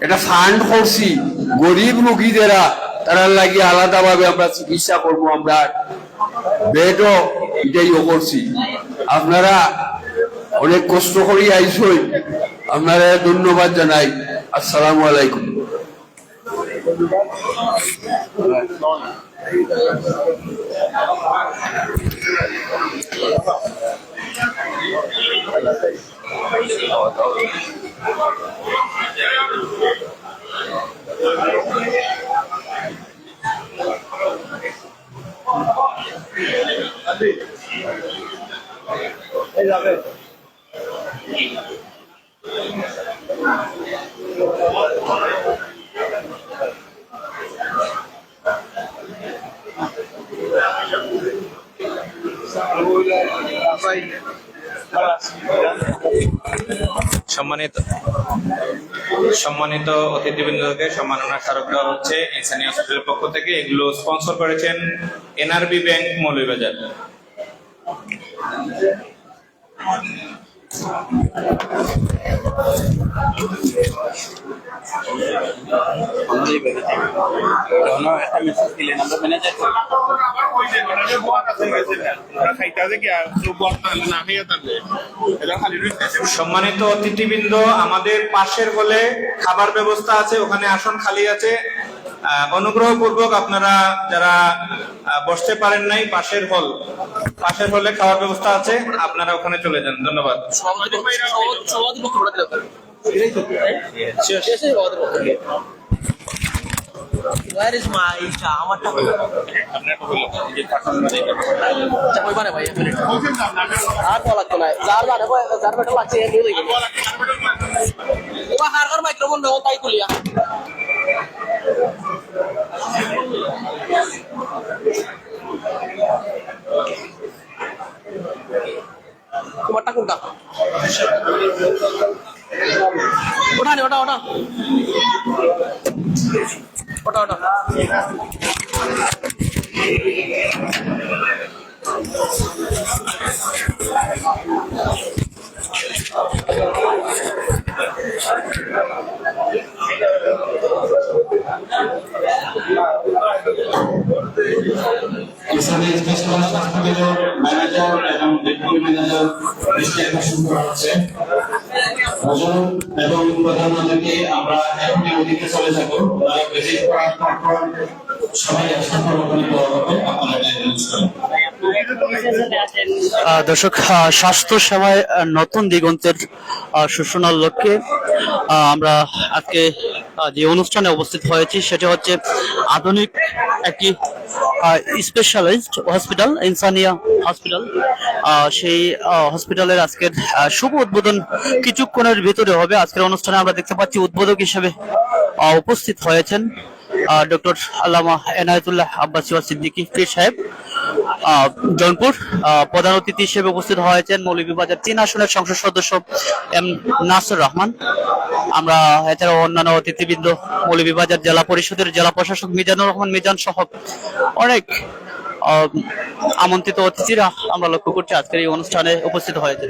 K: এটা ফান্ড করছি, গরিব রোগীদেরা তারা লাগি আলাদাভাবে আমরা চিকিৎসা করব, আমরা বেডও এটাই করছি। আপনারা অনেক কষ্ট করে আইসই, আপনারা ধন্যবাদ জানাই। আসসালামু আলাইকুম।
C: সম্মানিত অতিথিবৃন্দকে সম্মাননা স্মারক দেওয়া হচ্ছে ইনসানি হসপিটালের পক্ষ থেকে। এগুলো স্পন্সর করেছেন এনআরবি ব্যাংক মৌলভীবাজার। সম্মানিত অতিথিবৃন্দ, আমাদের পাশের হলে খাবার ব্যবস্থা আছে, ওখানে আসন খালি আছে। অনুগ্রহপূর্বক আপনারা যারা বসতে পারেন নাই, পাশের হলে খাওয়ার ব্যবস্থা আছে, আপনারা ওখানে চলে যান। ধন্যবাদ।
L: Where is my আমার টাকা কই বারে ভাই আর বলা তো নাই যার বেটা লাগছে এ দিয়ে দিই ওয়া হারকার মাইক্রোফোন দাও তাই কুলিয়া তোমারটা কোনটা ওটা নে ওটা ওটা ওটা ওটা
D: ম্যানেজার এবং ডেপুটি ম্যানেজার এবং প্রধানমন্ত্রীকে আমরা এখনই ওদিকে চলে যাবো। সবাই একসাথে
M: দর্শক, স্বাস্থ্য সেবায় নতুন দিগন্তের সূচনার লক্ষ্যে আমরা আজকে যে অনুষ্ঠানে উপস্থিত হয়েছি সেটা হচ্ছে আধুনিক একটি স্পেশালাইজড হসপিটাল, ইনসানিয়া হসপিটাল। সেই হসপিটালের আজকের শুভ উদ্বোধন কিছুক্ষণের ভিতরে হবে। আজকের অনুষ্ঠানে আমরা দেখতে পাচ্ছি উদ্বোধক হিসেবে উপস্থিত হয়েছেন ডক্টর আল্লামা এনায়েতুল্লাহ আব্বাসী সিদ্দিকী পীর সাহেব জৌনপুর। প্রধান অতিথি হিসেবে উপস্থিত হয়েছেন মৌলভীবাজার 3 আসনের সংসদ সদস্য এম নাসির রহমান। আমরা এছাড়াও অন্যান্য অতিথিবৃন্দ, মৌলভীবাজার জেলা পরিষদের জেলা প্রশাসক মিজানুর রহমান মিজান সহ অনেক আমন্ত্রিত অতিথিরা আমরা লক্ষ্য করছি আজকের এই অনুষ্ঠানে উপস্থিত হয়েছে।